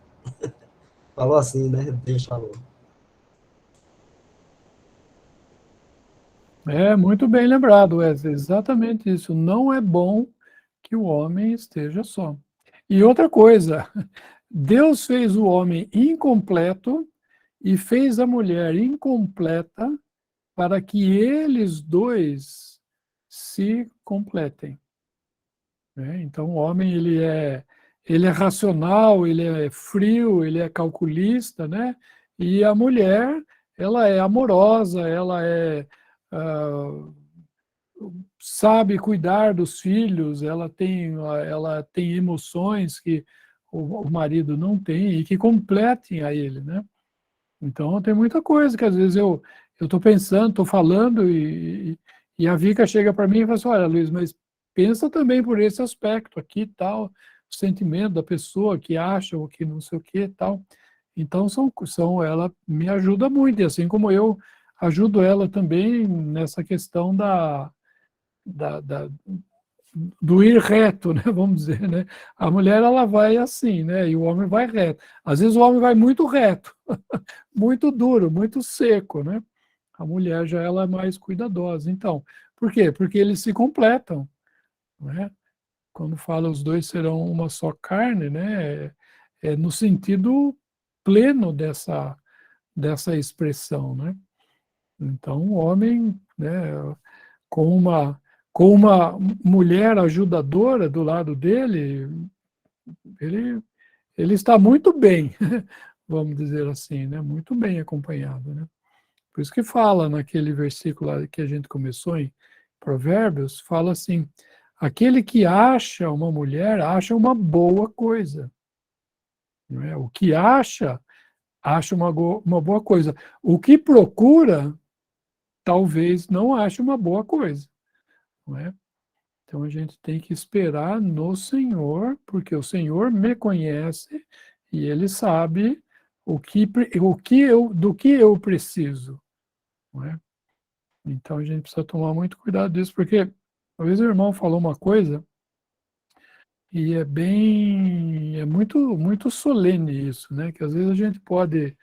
S4: Falou assim, né? Deus falou.
S2: É muito bem lembrado, Wesley, exatamente isso. Não é bom que o homem esteja só. E outra coisa, Deus fez o homem incompleto e fez a mulher incompleta para que eles dois se completem, né? Então, o homem ele é racional, ele é frio, ele é calculista, né? E a mulher, ela é amorosa, ela sabe cuidar dos filhos, ela tem emoções que o marido não tem e que completem a ele, né? Então, tem muita coisa que às vezes eu estou pensando, estou falando e a Vika chega para mim e fala assim, olha, Luiz, mas pensa também por esse aspecto aqui, tal, o sentimento da pessoa que acha ou que não sei o que, tal. Então, ela me ajuda muito, e assim como eu ajudo ela também nessa questão do ir reto, né, vamos dizer, né? A mulher, ela vai assim, né, e o homem vai reto. Às vezes o homem vai muito reto, muito duro, muito seco, né? A mulher já ela é mais cuidadosa. Então, por quê? Porque eles se completam, né? Quando fala os dois serão uma só carne, né? É no sentido pleno dessa expressão, né? Então, o homem, né, com uma mulher ajudadora do lado dele, ele está muito bem, vamos dizer assim, né? Muito bem acompanhado, né? Por isso que fala naquele versículo lá que a gente começou em Provérbios, fala assim, aquele que acha uma mulher, acha uma boa coisa. Não é? O que acha uma boa coisa. O que procura, talvez não ache uma boa coisa. Não é? Então a gente tem que esperar no Senhor, porque o Senhor me conhece e Ele sabe do que eu preciso. Não é? Então a gente precisa tomar muito cuidado disso, porque talvez o irmão falou uma coisa e é muito solene isso, né? Que às vezes a gente pode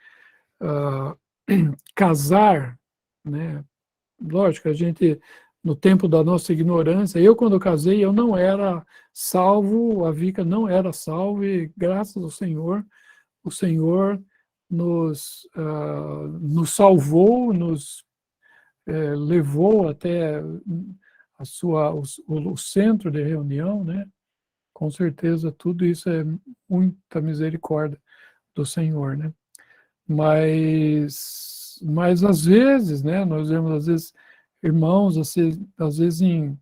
S2: casar, né? Lógico, a gente no tempo da nossa ignorância. Eu, quando eu casei, eu não era salvo, a Vika não era salva, e graças ao Senhor, o Senhor nos salvou, nos levou até o centro de reunião, né? Com certeza, tudo isso é muita misericórdia do Senhor, né? Mas às vezes, né? Nós vemos, às vezes, irmãos, às vezes em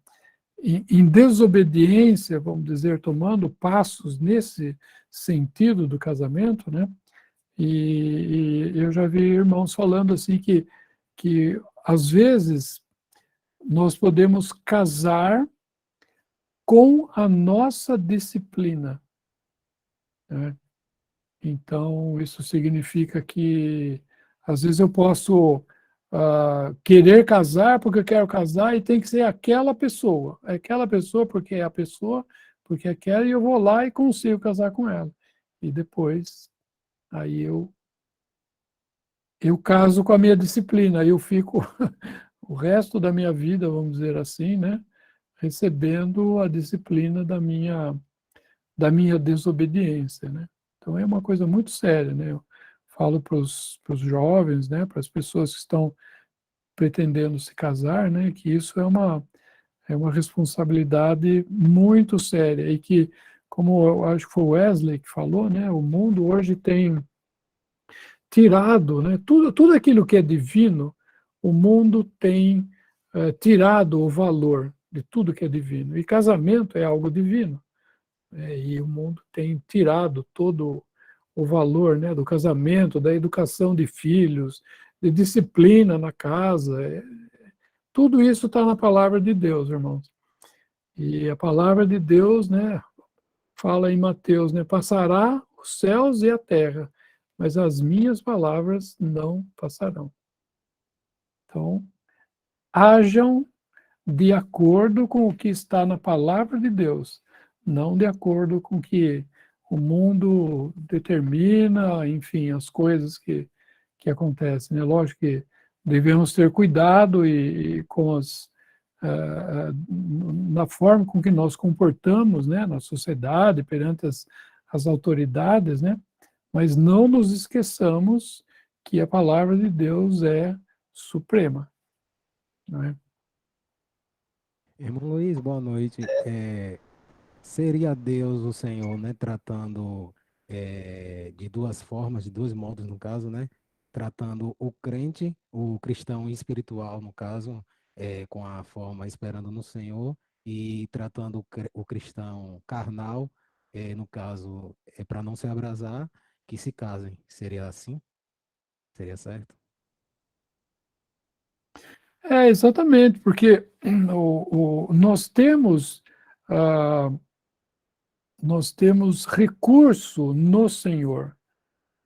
S2: desobediência, vamos dizer, tomando passos nesse sentido do casamento, né? E eu já vi irmãos falando assim que às vezes nós podemos casar com a nossa disciplina, né? Então, isso significa que às vezes eu posso querer casar porque eu quero casar e tem que ser aquela pessoa porque é a pessoa, porque é aquela, e eu vou lá e consigo casar com ela. E depois, aí eu caso com a minha disciplina, aí eu fico o resto da minha vida, vamos dizer assim, né, recebendo a disciplina da minha desobediência, né? Então é uma coisa muito séria, né? Eu falo para os jovens, né, para as pessoas que estão pretendendo se casar, né, que isso é uma responsabilidade muito séria e que, como eu acho que foi o Wesley que falou, né, o mundo hoje tem tirado, né, tudo aquilo que é divino, o mundo tem tirado o valor de tudo que é divino. E casamento é algo divino, né, e o mundo tem tirado todo o valor, né, do casamento, da educação de filhos, de disciplina na casa. Tudo isso está na palavra de Deus, irmãos. E a palavra de Deus, né, fala em Mateus, né, passará os céus e a terra, mas as minhas palavras não passarão. Então, hajam de acordo com o que está na palavra de Deus, não de acordo com o que o mundo determina, enfim, as coisas que acontecem, né? Lógico que devemos ter cuidado e com na forma com que nós comportamos, né, na sociedade, perante as autoridades, né? Mas não nos esqueçamos que a palavra de Deus é suprema, não é?
S7: Irmão Luiz, boa noite. Seria Deus o Senhor, né, tratando de duas formas, de dois modos, no caso, né? Tratando o crente, o cristão espiritual, no caso, com a forma esperando no Senhor, e tratando o cristão carnal, no caso, para não se abrasar, que se casem. Seria assim? Seria certo?
S2: Exatamente, porque nós temos recurso no Senhor,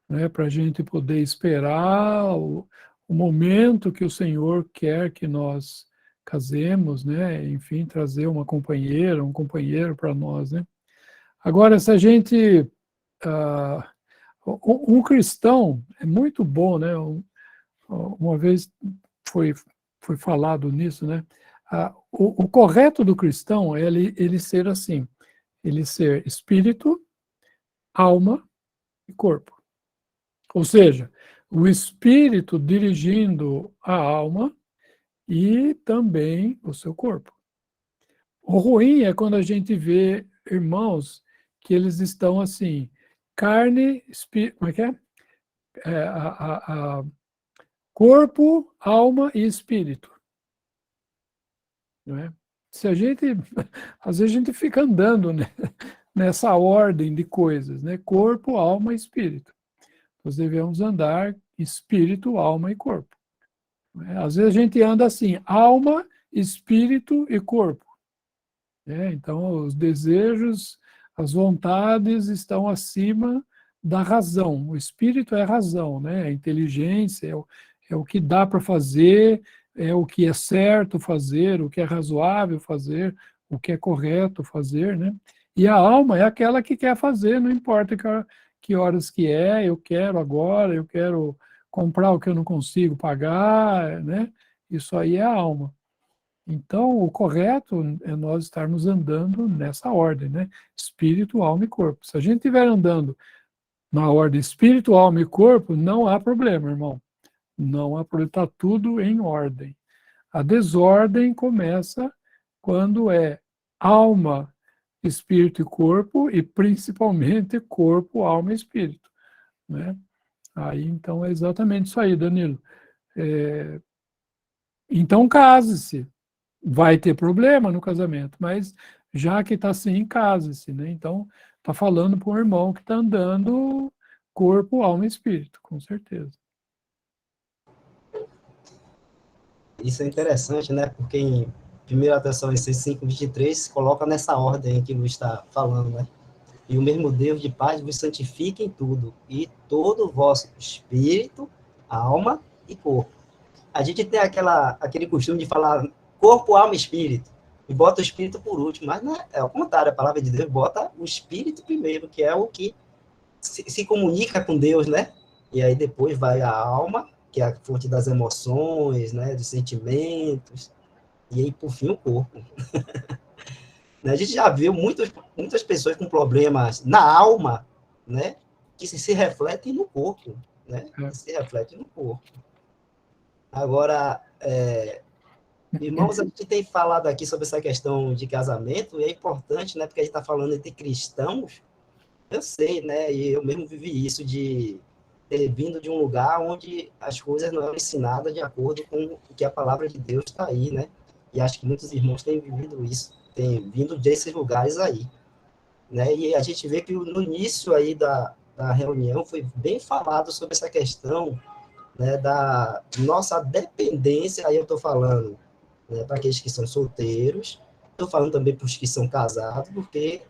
S2: né, para a gente poder esperar o momento que o Senhor quer que nós casemos, né, enfim, trazer uma companheira, um companheiro para nós, né. Agora, se a gente, um cristão é muito bom, né, uma vez foi falado nisso, né, o correto do cristão é ele ser assim, ele ser espírito, alma e corpo. Ou seja, o espírito dirigindo a alma e também o seu corpo. O ruim é quando a gente vê irmãos que eles estão assim, carne, espírito, como é que é? Corpo, alma e espírito. Não é? Se a gente, às vezes a gente fica andando, né, nessa ordem de coisas, né? Corpo, alma e espírito. Nós devemos andar espírito, alma e corpo. Às vezes a gente anda assim, alma, espírito e corpo. Então, os desejos, as vontades estão acima da razão. O espírito é a razão, né? A inteligência é o que dá para fazer, é o que é certo fazer, o que é razoável fazer, o que é correto fazer, né? E a alma é aquela que quer fazer, não importa que horas que é, eu quero agora, eu quero comprar o que eu não consigo pagar, né? Isso aí é a alma. Então, o correto é nós estarmos andando nessa ordem, né? Espírito, alma e corpo. Se a gente estiver andando na ordem espírito, alma e corpo, não há problema, irmão. Não há problema, está tudo em ordem. A desordem começa quando é alma, espírito e corpo, e principalmente corpo, alma e espírito, né? Aí, então, é exatamente isso aí, Danilo. Então, case-se. Vai ter problema no casamento, mas já que está assim, case-se, né? Então, está falando para um irmão que está andando corpo, alma e espírito, com certeza.
S4: Isso é interessante, né? Porque em 1 Tessalonicenses 5:23 coloca nessa ordem que Luiz está falando, né? E o mesmo Deus de paz vos santifique em tudo, e todo o vosso espírito, alma e corpo. A gente tem aquele costume de falar corpo, alma e espírito, e bota o espírito por último, mas não é o contrário, a palavra de Deus bota o espírito primeiro, que é o que se comunica com Deus, né? E aí depois vai a alma, que é a fonte das emoções, né, dos sentimentos, e aí, por fim, o corpo. A gente já viu muitas pessoas com problemas na alma, né, que se refletem no corpo, né, que se refletem no corpo. Agora, irmãos, a gente tem falado aqui sobre essa questão de casamento, e é importante, né, porque a gente está falando entre cristãos. Eu sei, né, e eu mesmo vivi isso de ter vindo de um lugar onde as coisas não eram ensinadas de acordo com o que a palavra de Deus está aí, né? E acho que muitos irmãos têm vivido isso, têm vindo desses lugares aí, né? E a gente vê que no início aí da reunião foi bem falado sobre essa questão, né, da nossa dependência, aí eu estou falando, né, para aqueles que são solteiros, estou falando também para os que são casados, porque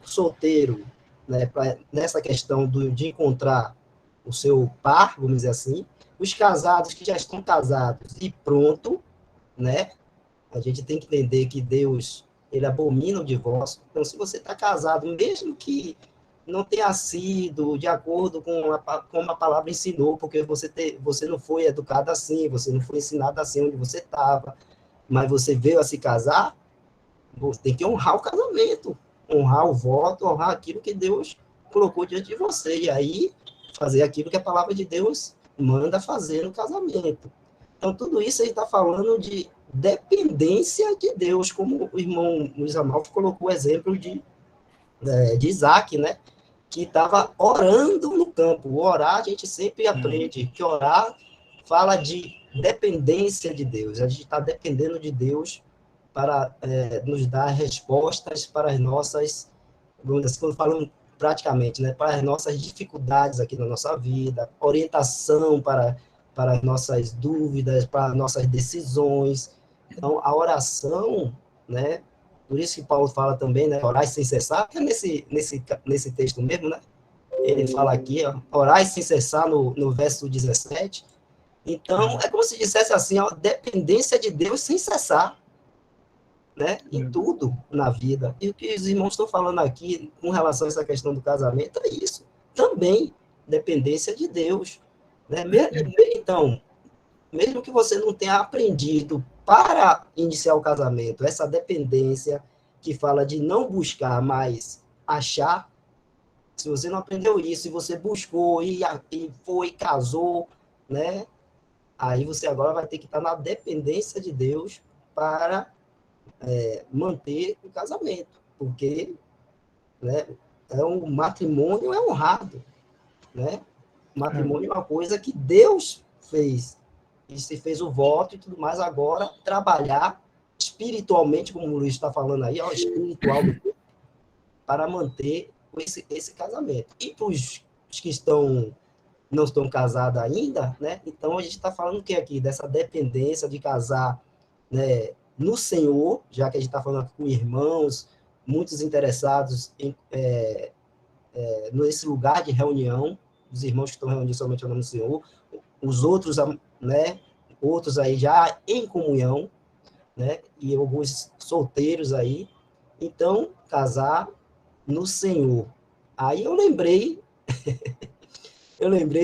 S4: solteiro, né, nessa questão de encontrar o seu par, vamos dizer assim, os casados que já estão casados e pronto, né, a gente tem que entender que Deus, ele abomina o divórcio. Então, se você está casado, mesmo que não tenha sido de acordo com como a palavra ensinou, porque você não foi educado assim, você não foi ensinado assim onde você estava, mas você veio a se casar, você tem que honrar o casamento, honrar o voto, honrar aquilo que Deus colocou diante de você, e aí fazer aquilo que a palavra de Deus manda fazer no casamento. Então, tudo isso aí está falando de dependência de Deus, como o irmão Luiz Amalfi colocou o exemplo de Isaac, né? Que estava orando no campo. O orar, a gente sempre aprende que orar fala de dependência de Deus. A gente está dependendo de Deus para nos dar respostas para as nossas, vamos dizer, quando falamos praticamente, né, para as nossas dificuldades aqui na nossa vida, orientação para as nossas dúvidas, para as nossas decisões. Então, a oração, né, por isso que Paulo fala também, né, orai sem cessar, que é nesse texto mesmo, né, ele fala aqui, ó, orai sem cessar no verso 17. Então, é como se dissesse assim, ó, dependência de Deus sem cessar, né, em tudo na vida. E o que os irmãos estão falando aqui com relação a essa questão do casamento é isso. Também dependência de Deus, né? Então, mesmo que você não tenha aprendido para iniciar o casamento, essa dependência que fala de não buscar, mas achar, se você não aprendeu isso, e você buscou e foi, casou, né? Aí você agora vai ter que estar na dependência de Deus para manter o casamento, porque, né, um matrimônio é honrado, né? O matrimônio é uma coisa que Deus fez, e se fez o voto e tudo mais, agora trabalhar espiritualmente, como o Luiz está falando aí, ó, espiritual, para manter esse casamento. E para os que não estão casados ainda, né? Então a gente está falando o que aqui? Dessa dependência de casar, né, no Senhor, já que a gente está falando aqui com irmãos, muitos interessados nesse lugar de reunião, os irmãos que estão reunidos somente ao nome do Senhor, os outros, né, outros aí já em comunhão, né, e alguns solteiros aí. Então, casar no Senhor. Aí eu lembrei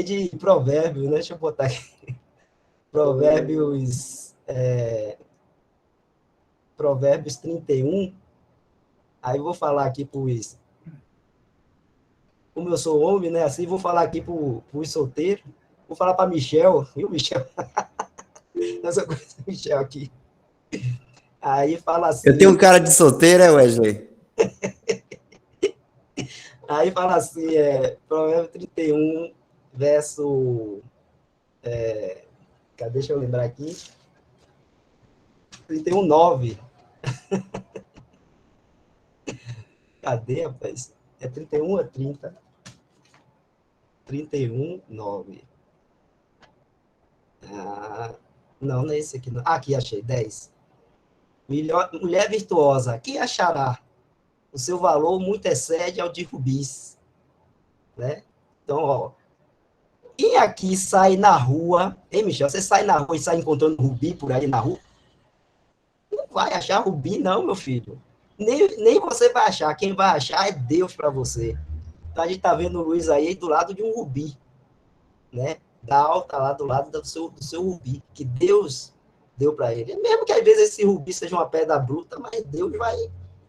S4: de Provérbios, né? Deixa eu botar aqui. Provérbios Provérbios 31, aí eu vou falar aqui para os... Como eu sou homem, né? Assim, vou falar aqui para os solteiros. Vou falar para Michel, viu, Michel? Essa coisa, Michel aqui. Aí fala assim...
S5: Eu tenho um cara de solteiro, é, Wesley?
S4: Aí fala assim, Provérbio 31, verso... deixa eu lembrar aqui. 31, 9. Cadê, rapaz? É 31 ou 30? 31, 9. Não é esse aqui. Não. Aqui, achei, 10. Mulher virtuosa, quem achará? O seu valor muito excede ao de rubis. Né? Então, ó, quem aqui sai na rua... Ei, Michel, você sai na rua e sai encontrando rubi por aí na rua? Não vai achar rubi, não, meu filho. Nem você vai achar. Quem vai achar é Deus para você. Então, a gente está vendo o Luiz aí do lado de um rubi, né? Da alta lá do lado do seu rubi, que Deus deu para ele. Mesmo que às vezes esse rubi seja uma pedra bruta, mas Deus vai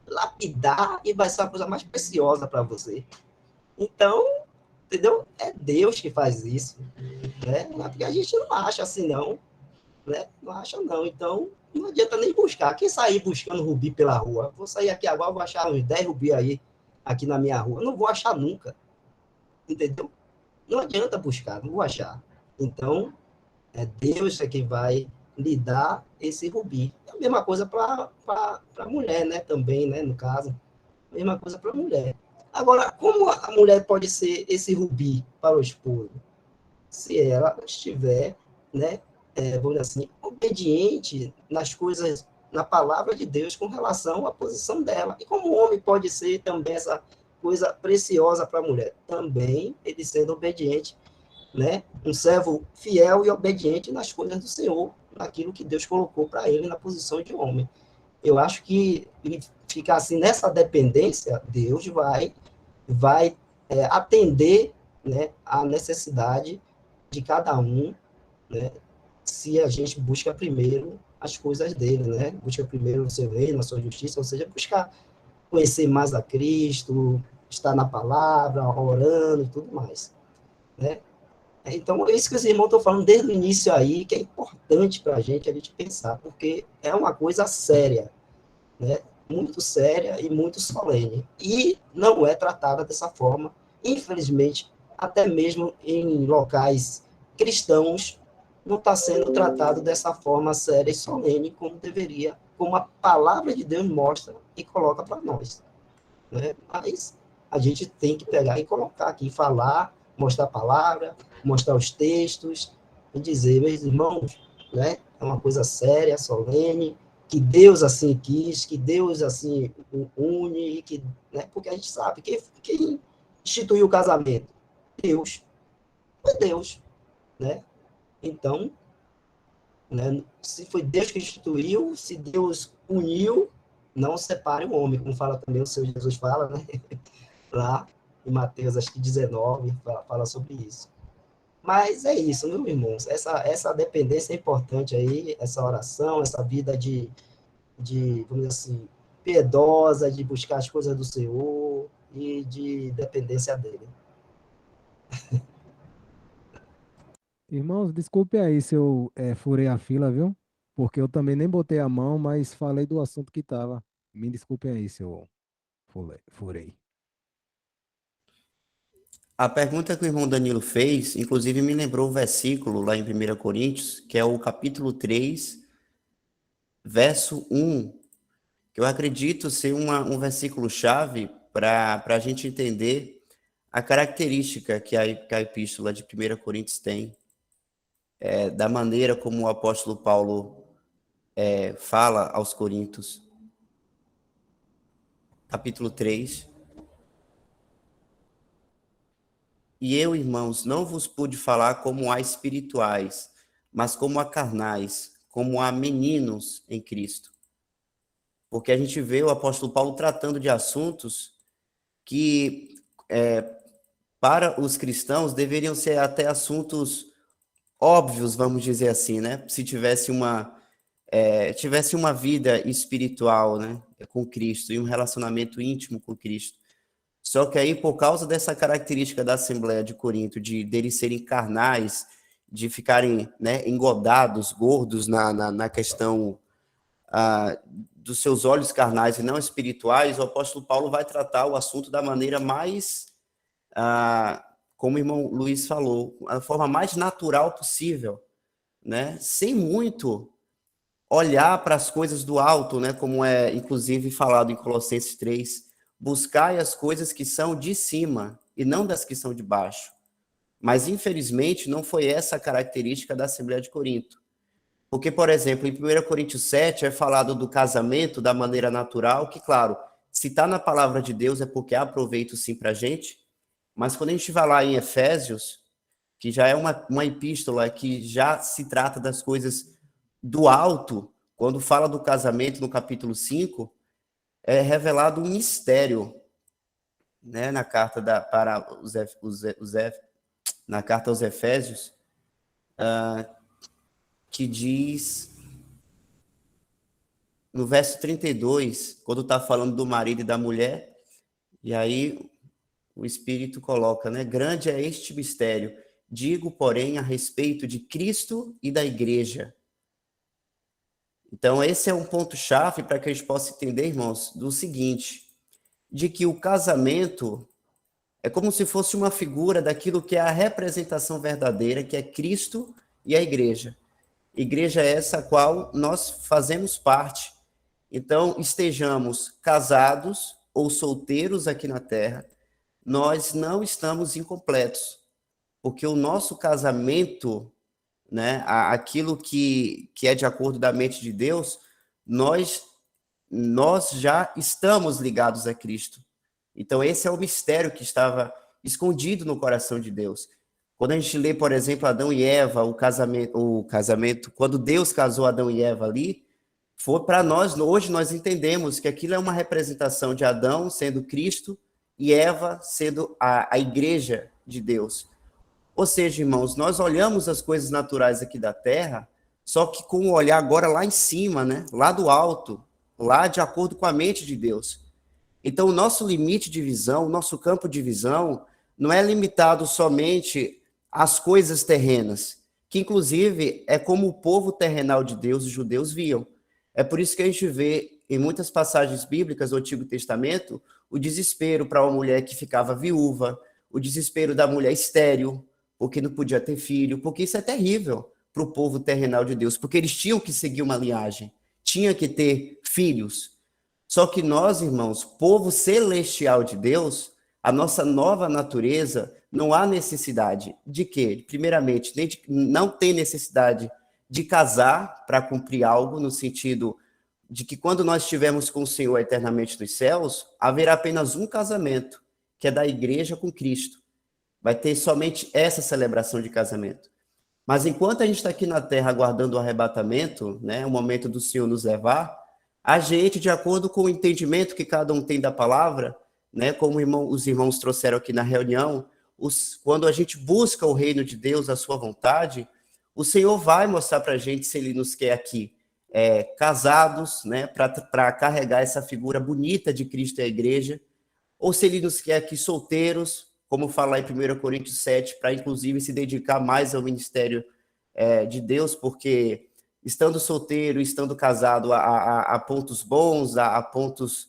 S4: lapidar e vai ser a coisa mais preciosa para você. Então, entendeu? É Deus que faz isso, né? Não é porque a gente não acha assim, não, né? Não acha, não. Então, não adianta nem buscar. Quem sair buscando rubi pela rua? Vou sair aqui agora, vou achar uns 10 rubi aí, aqui na minha rua. Eu não vou achar nunca, entendeu? Não adianta buscar, não vou achar. Então, é Deus que vai lhe dar esse rubi. É a mesma coisa para a mulher, né? Também, né? No caso, mesma coisa para a mulher. Agora, como a mulher pode ser esse rubi para o esposo? Se ela estiver, né? Vamos dizer assim, obediente nas coisas, na palavra de Deus com relação à posição dela. E como o homem pode ser também essa coisa preciosa para a mulher? Também ele sendo obediente, né? Um servo fiel e obediente nas coisas do Senhor, naquilo que Deus colocou para ele na posição de homem. Eu acho que ficar assim nessa dependência, Deus vai atender, né, a necessidade de cada um, né? Se a gente busca primeiro as coisas dele, né? Busca primeiro o seu reino, a sua justiça, ou seja, buscar conhecer mais a Cristo, estar na palavra, orando e tudo mais, né? Então, é isso que os irmãos estão falando desde o início aí, que é importante para a gente pensar, porque é uma coisa séria, né? Muito séria e muito solene. E não é tratada dessa forma, infelizmente, até mesmo em locais cristãos, não está sendo tratado dessa forma séria e solene como deveria, como a palavra de Deus mostra e coloca para nós, né? Mas a gente tem que pegar e colocar aqui, falar, mostrar a palavra, mostrar os textos e dizer, meus irmãos, né? É uma coisa séria, solene, que Deus assim quis, que Deus assim une, que, né? Porque a gente sabe quem instituiu o casamento? Deus. Foi Deus, né? Então, né? Se foi Deus que instituiu, se Deus uniu, não separe o homem, como fala também o Senhor Jesus fala, né? Lá em Mateus, acho que 19, fala sobre isso. Mas é isso, meus irmãos, essa dependência é importante aí, essa oração, essa vida vamos dizer assim, piedosa, de buscar as coisas do Senhor e de dependência dele.
S7: Irmãos, desculpe aí se eu furei a fila, viu? Porque eu também nem botei a mão, mas falei do assunto que estava. Me desculpe aí se eu furei.
S5: A pergunta que o irmão Danilo fez, inclusive, me lembrou o versículo lá em 1 Coríntios, que é o capítulo 3, verso 1, que eu acredito ser um versículo-chave para a gente entender a característica que a epístola de 1 Coríntios tem, da maneira como o apóstolo Paulo fala aos Coríntios. Capítulo 3. E eu, irmãos, não vos pude falar como a espirituais, mas como a carnais, como a meninos em Cristo. Porque a gente vê o apóstolo Paulo tratando de assuntos que, para os cristãos, deveriam ser até assuntos óbvios, vamos dizer assim, né? Se tivesse tivesse uma vida espiritual, né, com Cristo, e um relacionamento íntimo com Cristo. Só que aí, por causa dessa característica da Assembleia de Corinto, de deles serem carnais, de ficarem, né, engodados, gordos na questão dos seus olhos carnais e não espirituais, o apóstolo Paulo vai tratar o assunto da maneira mais, como o irmão Luiz falou, a forma mais natural possível, né, sem muito olhar para as coisas do alto, né, como é inclusive falado em Colossenses 3, buscai as coisas que são de cima e não das que são de baixo. Mas, infelizmente, não foi essa a característica da Assembleia de Corinto. Porque, por exemplo, em 1 Coríntios 7 é falado do casamento da maneira natural, que, claro, se está na palavra de Deus é porque há proveito sim para a gente, mas quando a gente vai lá em Efésios, que já é uma epístola que já se trata das coisas do alto, quando fala do casamento no capítulo 5, é revelado um mistério, né, na carta na carta aos Efésios, que diz, no verso 32, quando está falando do marido e da mulher, e aí o Espírito coloca, né, grande é este mistério, digo, porém, a respeito de Cristo e da igreja. Então, esse é um ponto-chave para que a gente possa entender, irmãos, do seguinte, de que o casamento é como se fosse uma figura daquilo que é a representação verdadeira, que é Cristo e a igreja. Igreja é essa a qual nós fazemos parte. Então, estejamos casados ou solteiros aqui na Terra, nós não estamos incompletos, porque o nosso casamento, né, aquilo que é de acordo da mente de Deus, nós já estamos ligados a Cristo. Então, esse é o mistério que estava escondido no coração de Deus. Quando a gente lê, por exemplo, Adão e Eva, o casamento, quando Deus casou Adão e Eva ali, foi para nós, hoje nós entendemos que aquilo é uma representação de Adão sendo Cristo e Eva sendo a igreja de Deus. Ou seja, irmãos, nós olhamos as coisas naturais aqui da Terra, só que com o olhar agora lá em cima, né? Lá do alto, lá de acordo com a mente de Deus. Então, o nosso limite de visão, o nosso campo de visão, não é limitado somente às coisas terrenas, que inclusive é como o povo terrenal de Deus, os judeus, viam. É por isso que a gente vê em muitas passagens bíblicas do Antigo Testamento o desespero para uma mulher que ficava viúva, o desespero da mulher estéril, porque não podia ter filho, porque isso é terrível para o povo terrenal de Deus, porque eles tinham que seguir uma linhagem, tinham que ter filhos. Só que nós, irmãos, povo celestial de Deus, a nossa nova natureza, não há necessidade de quê? Primeiramente, não tem necessidade de casar para cumprir algo, no sentido de que quando nós estivermos com o Senhor eternamente nos céus, haverá apenas um casamento, que é da igreja com Cristo. Vai ter somente essa celebração de casamento. Mas enquanto a gente está aqui na terra aguardando o arrebatamento, né, o momento do Senhor nos levar, a gente, de acordo com o entendimento que cada um tem da palavra, né, como os irmãos trouxeram aqui na reunião, quando a gente busca o reino de Deus, a sua vontade, o Senhor vai mostrar para a gente se Ele nos quer aqui casados, né, para carregar essa figura bonita de Cristo e a igreja, ou se Ele nos quer aqui solteiros, como fala em 1 Coríntios 7, para inclusive se dedicar mais ao ministério de Deus, porque estando solteiro, estando casado, há pontos bons, há pontos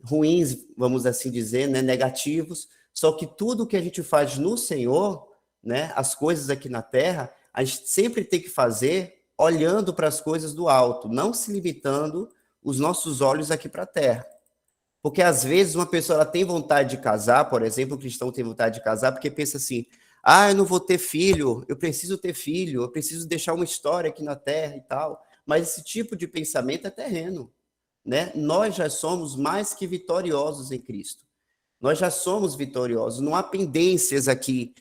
S5: ruins, vamos assim dizer, né, negativos, só que tudo que a gente faz no Senhor, né, as coisas aqui na terra, a gente sempre tem que fazer olhando para as coisas do alto, não se limitando os nossos olhos aqui para a terra. Porque às vezes uma pessoa ela tem vontade de casar, por exemplo, o cristão tem vontade de casar porque pensa assim, eu não vou ter filho, eu preciso ter filho, eu preciso deixar uma história aqui na terra e tal. Mas esse tipo de pensamento é terreno, né? Nós já somos mais que vitoriosos em Cristo. Nós já somos vitoriosos, não há pendências aqui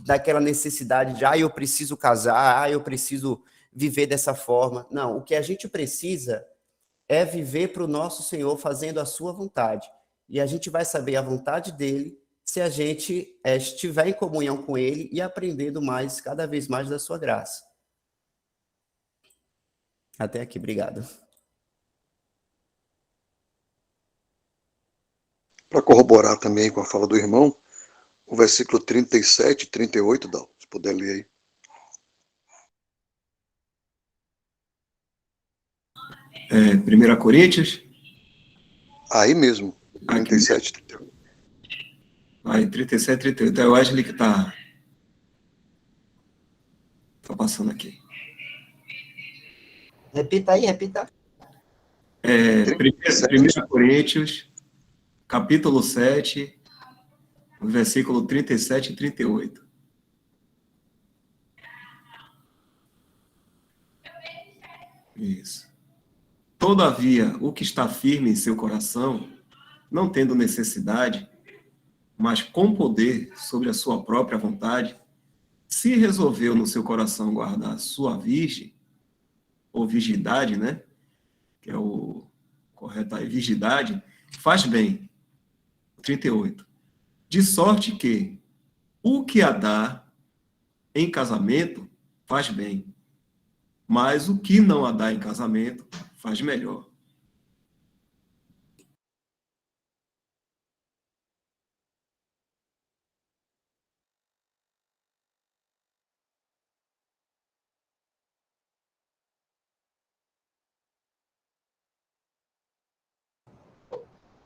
S5: daquela necessidade de, eu preciso casar, eu preciso viver dessa forma. Não, o que a gente precisa é viver para o nosso Senhor fazendo a sua vontade. E a gente vai saber a vontade dele se a gente estiver em comunhão com ele e aprendendo mais, cada vez mais da sua graça. Até aqui, obrigado.
S8: Para corroborar também com a fala do irmão, o versículo 37 e 38, Dal, se puder ler aí.
S1: 1 Coríntios,
S8: Aí mesmo,
S1: aqui
S8: 37 e 38.
S1: vai, 37, 38. É o Wesley que está passando aqui.
S4: Repita aí, repita.
S1: 1 Coríntios, capítulo 7, versículo 37 e 38. Isso. Todavia, o que está firme em seu coração, não tendo necessidade, mas com poder sobre a sua própria vontade, se resolveu no seu coração guardar sua virgem, ou virgindade, né? Que é o correto aí, virgindade, faz bem. 38. De sorte que o que a dá em casamento faz bem, mas o que não a dá em casamento faz melhor.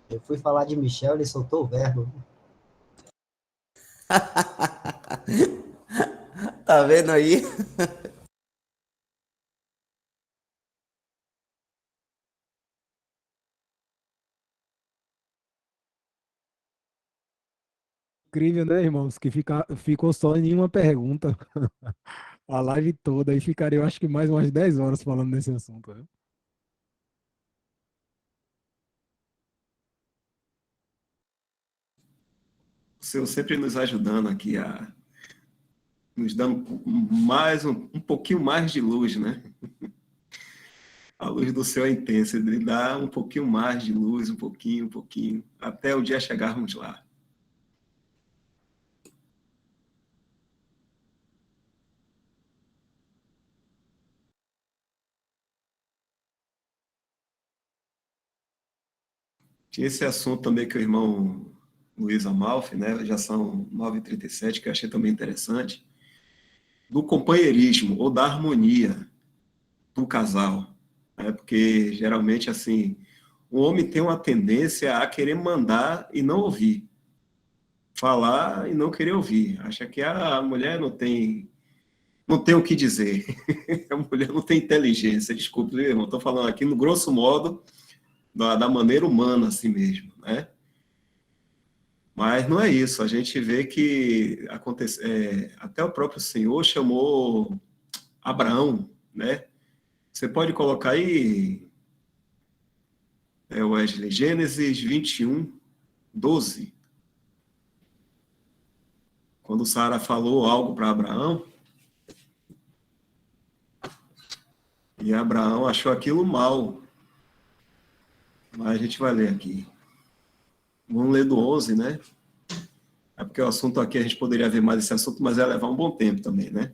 S4: Eu fui falar de Michel, ele soltou o verbo.
S5: Tá vendo aí?
S7: Incrível, né, irmãos? Que ficou só em uma pergunta a live toda. Aí ficaria, eu acho que mais umas 10 horas falando desse assunto. Viu?
S1: O Senhor sempre nos ajudando aqui, nos dando mais um pouquinho mais de luz, né? A luz do céu é intensa, ele dá um pouquinho mais de luz, um pouquinho, até o dia chegarmos lá. Tinha esse assunto também que o irmão Luiz Amalfi, né? Já são 9h37, que eu achei também interessante, do companheirismo ou da harmonia do casal. Né? Porque, geralmente, assim, o homem tem uma tendência a querer mandar e não ouvir. Falar e não querer ouvir. Acha que a mulher não tem o que dizer. A mulher não tem inteligência. Desculpe, irmão, estou falando aqui no grosso modo, da maneira humana assim mesmo, né? Mas não é isso. A gente vê que até o próprio Senhor chamou Abraão, né? Você pode colocar aí, Wesley, Gênesis 21, 12. Quando Sara falou algo para Abraão, e Abraão achou aquilo mal. Mas a gente vai ler aqui. Vamos ler do 11, né? É porque o assunto aqui, a gente poderia ver mais esse assunto, mas ia levar um bom tempo também, né?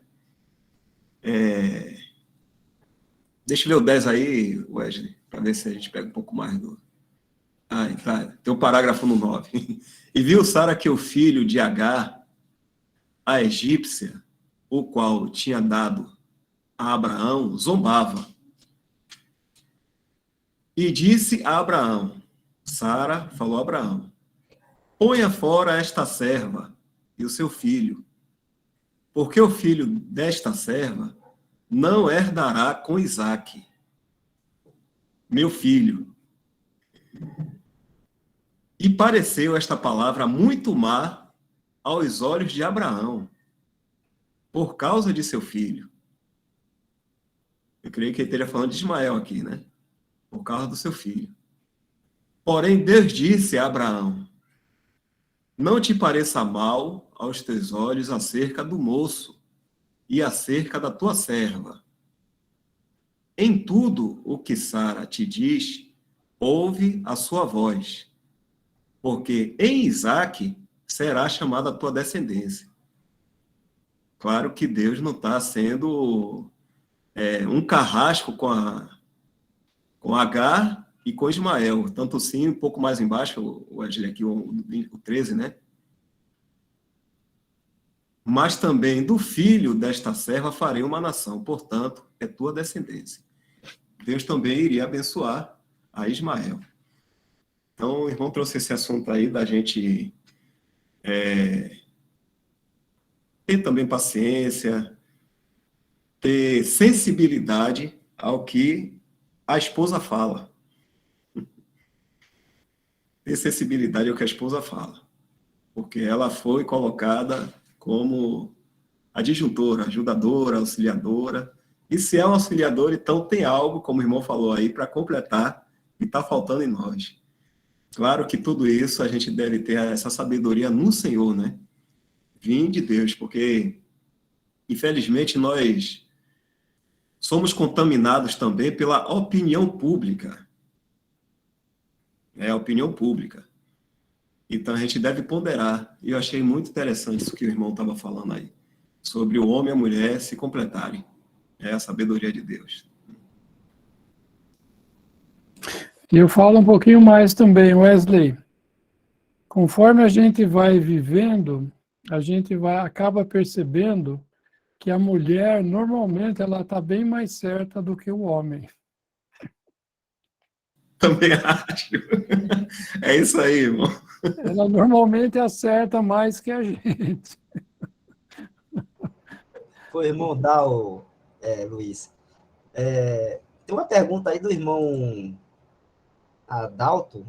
S1: Deixa eu ler o 10 aí, Wesley, para ver se a gente pega um pouco mais do... tá. Tem um parágrafo no 9. E viu Sara que o filho de Agar, a egípcia, o qual tinha dado a Abraão, zombava. E disse a Abraão, Sara falou a Abraão, ponha fora esta serva e o seu filho, porque o filho desta serva não herdará com Isaque, meu filho. E pareceu esta palavra muito má aos olhos de Abraão, por causa de seu filho. Eu creio que ele esteja falando de Ismael aqui, né? Por causa do seu filho. Porém, Deus disse a Abraão, não te pareça mal aos teus olhos acerca do moço e acerca da tua serva. Em tudo o que Sara te diz, ouve a sua voz, porque em Isaque será chamada a tua descendência. Claro que Deus não está sendo um carrasco com Agar e com Ismael. Tanto sim, um pouco mais embaixo, Wesley, aqui o 13, né? Mas também do filho desta serva farei uma nação, portanto, é tua descendência. Deus também iria abençoar a Ismael. Então, o irmão trouxe esse assunto aí da gente ter também paciência, ter sensibilidade ao que a esposa fala. Ter sensibilidade ao que a esposa fala. Porque ela foi colocada como adjuntora, ajudadora, auxiliadora. E se é um auxiliador, então tem algo, como o irmão falou aí, para completar e está faltando em nós. Claro que tudo isso a gente deve ter essa sabedoria no Senhor, né? Vim de Deus, porque, infelizmente, nós somos contaminados também pela opinião pública. É a opinião pública. Então, a gente deve ponderar. E eu achei muito interessante isso que o irmão estava falando aí, sobre o homem e a mulher se completarem. É a sabedoria de Deus.
S2: E eu falo um pouquinho mais também, Wesley. Conforme a gente vai vivendo, a gente acaba percebendo que a mulher, normalmente, ela está bem mais certa do que o homem.
S1: Também acho. É isso aí, irmão.
S2: Ela normalmente acerta mais que a gente.
S4: Foi irmão Dal, Luiz. Tem uma pergunta aí do irmão Adalto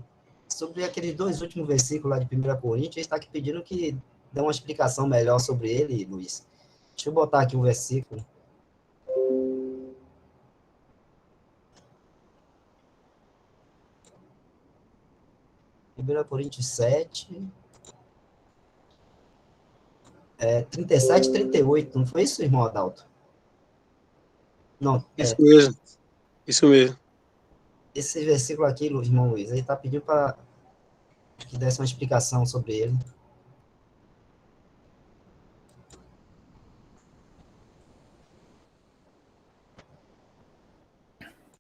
S4: sobre aqueles 2 últimos versículos lá de 1 Coríntios. Ele está aqui pedindo que dê uma explicação melhor sobre ele, Luiz. Deixa eu botar aqui o versículo. Primeira Coríntios 7, 37 e 38, não foi isso, irmão Adalto? Não,
S9: Isso mesmo. Isso mesmo.
S4: esse versículo aqui, irmão Luiz, ele está pedindo para que desse uma explicação sobre ele.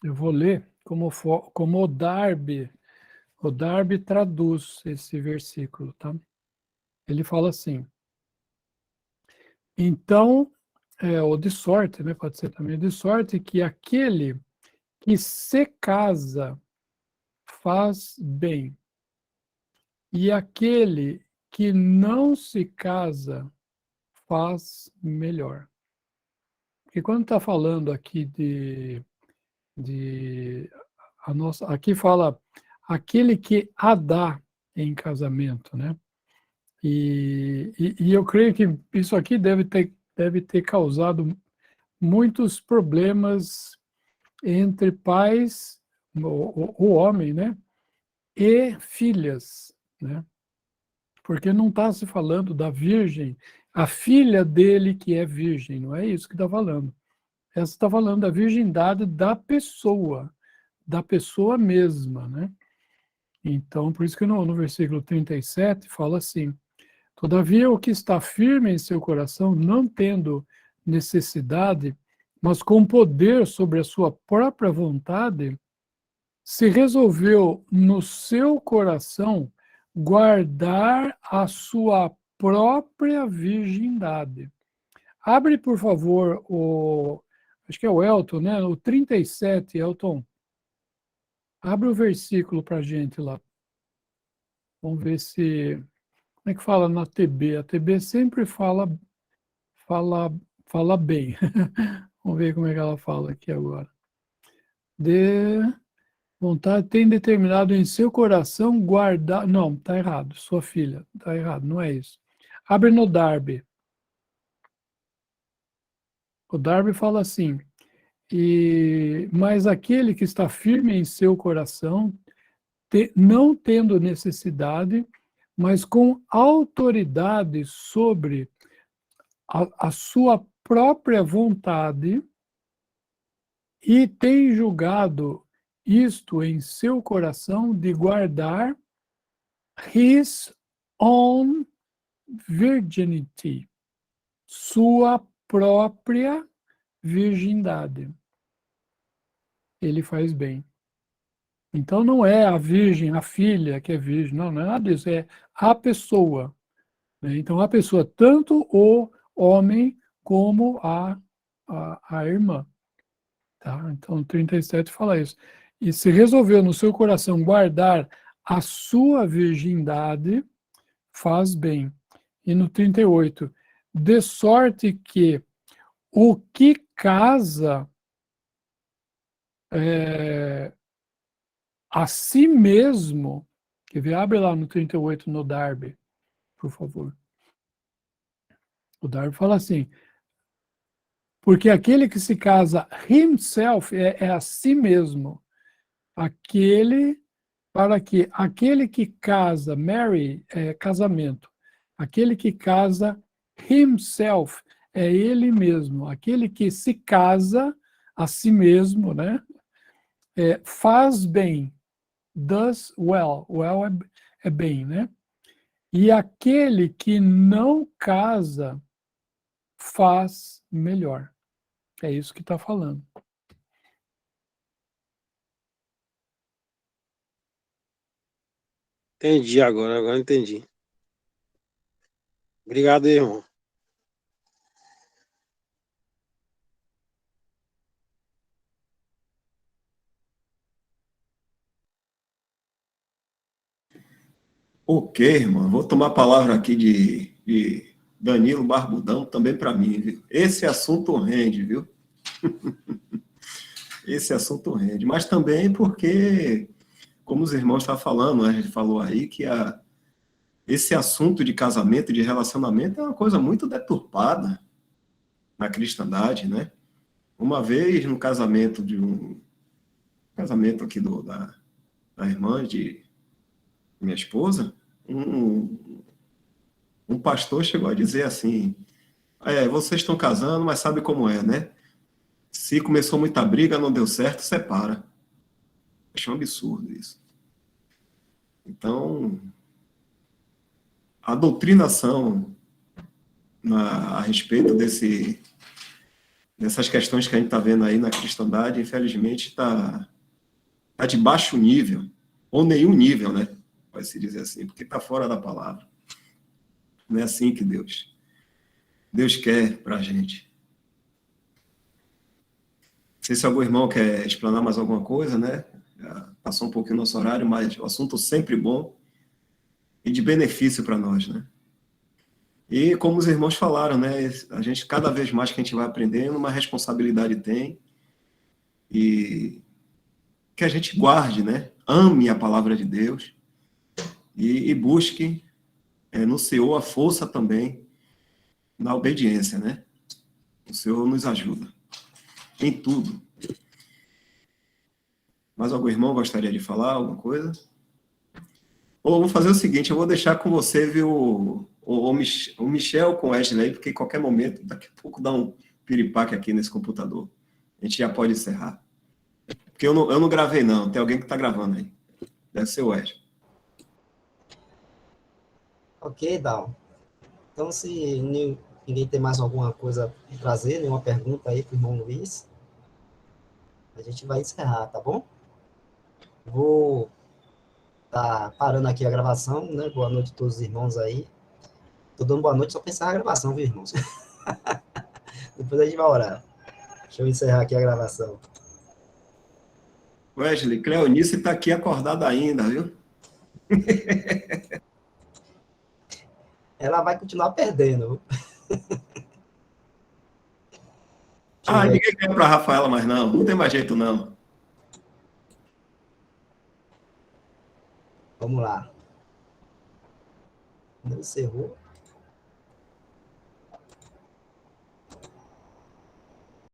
S2: Eu vou ler como o Darby traduz esse versículo, tá? Ele fala assim: então, ou de sorte, né? Pode ser também de sorte que aquele que se casa faz bem, e aquele que não se casa faz melhor. Porque quando está falando aqui aqui fala aquele que a dá em casamento, né? E eu creio que isso aqui deve ter causado muitos problemas entre pais, o homem, né? E filhas, né? Porque não está se falando da virgem, a filha dele que é virgem, não é isso que está falando. Essa está falando da virgindade da pessoa mesma, né? Então, por isso que no versículo 37 fala assim: todavia o que está firme em seu coração, não tendo necessidade, mas com poder sobre a sua própria vontade, se resolveu no seu coração guardar a sua própria virgindade. Abre, por favor, acho que é o Elton, né? O 37, Elton. Abre o versículo para a gente lá. Vamos ver se... Como é que fala na TB? A TB sempre fala bem. Vamos ver como é que ela fala aqui agora. De vontade tem determinado em seu coração guardar... Não, está errado. Sua filha. Está errado, não é isso. Abre no Darby. O Darby fala assim: mas aquele que está firme em seu coração, não tendo necessidade, mas com autoridade sobre a sua própria vontade, e tem julgado isto em seu coração de guardar his own virginity, sua própria virgindade. Ele faz bem. Então não é a virgem, a filha que é virgem, não é nada disso, é a pessoa. Né? Então a pessoa, tanto o homem como a irmã. Tá? Então 37 fala isso. E se resolveu no seu coração guardar a sua virgindade, faz bem. E no 38, de sorte que o que casa a si mesmo, quer ver? Abre lá no 38 no Darby, por favor. O Darby fala assim, porque aquele que se casa himself é a si mesmo, para que aquele que casa, marry é casamento, aquele que casa himself é ele mesmo, aquele que se casa a si mesmo, né? Faz bem, does well, é bem, né? E aquele que não casa faz melhor. É isso que está falando.
S9: Entendi agora entendi. Obrigado, irmão.
S1: Ok, irmão. Vou tomar a palavra aqui de Danilo Barbudão também para mim, viu? Esse assunto rende, viu? Esse assunto rende. Mas também porque, como os irmãos estavam falando, né, a gente falou aí que esse assunto de casamento, de relacionamento, é uma coisa muito deturpada na cristandade, né? Uma vez no casamento casamento aqui da irmã de minha esposa, um pastor chegou a dizer assim, vocês estão casando, mas sabe como é, né? Se começou muita briga, não deu certo, separa. Acho um absurdo isso. Então, a doutrinação a respeito dessas questões que a gente está vendo aí na cristandade, infelizmente, está de baixo nível, ou nenhum nível, né? Pode-se dizer assim, porque está fora da palavra. Não é assim que Deus quer para a gente. Não sei se algum irmão quer explanar mais alguma coisa, né? Já passou um pouquinho o nosso horário, mas o assunto sempre bom e de benefício para nós, né? E como os irmãos falaram, né? A gente, cada vez mais que a gente vai aprendendo, uma responsabilidade tem e que a gente guarde, né? Ame a palavra de Deus e busque no Senhor a força também na obediência, né? O Senhor nos ajuda em tudo. Mais algum irmão gostaria de falar alguma coisa? Ou vou fazer o seguinte, eu vou deixar com você, viu, o Michel com o Wesley, porque em qualquer momento, daqui a pouco dá um piripaque aqui nesse computador. A gente já pode encerrar. Porque eu não gravei, não. Tem alguém que está gravando aí. Deve ser o Wesley.
S4: Ok, Dal. Então, se ninguém tem mais alguma coisa a trazer, nenhuma pergunta aí para o irmão Luiz, a gente vai encerrar, tá bom? Vou estar parando aqui a gravação, né? Boa noite a todos os irmãos aí. Tô dando boa noite só para encerrar a gravação, viu, irmãos? Depois a gente vai orar. Deixa eu encerrar aqui a gravação.
S1: Wesley, Cleonice está aqui acordada ainda, viu?
S4: Ela vai continuar perdendo.
S1: Ninguém quer para a Rafaela mais não. Não tem mais jeito, não.
S4: Vamos lá. Não encerrou.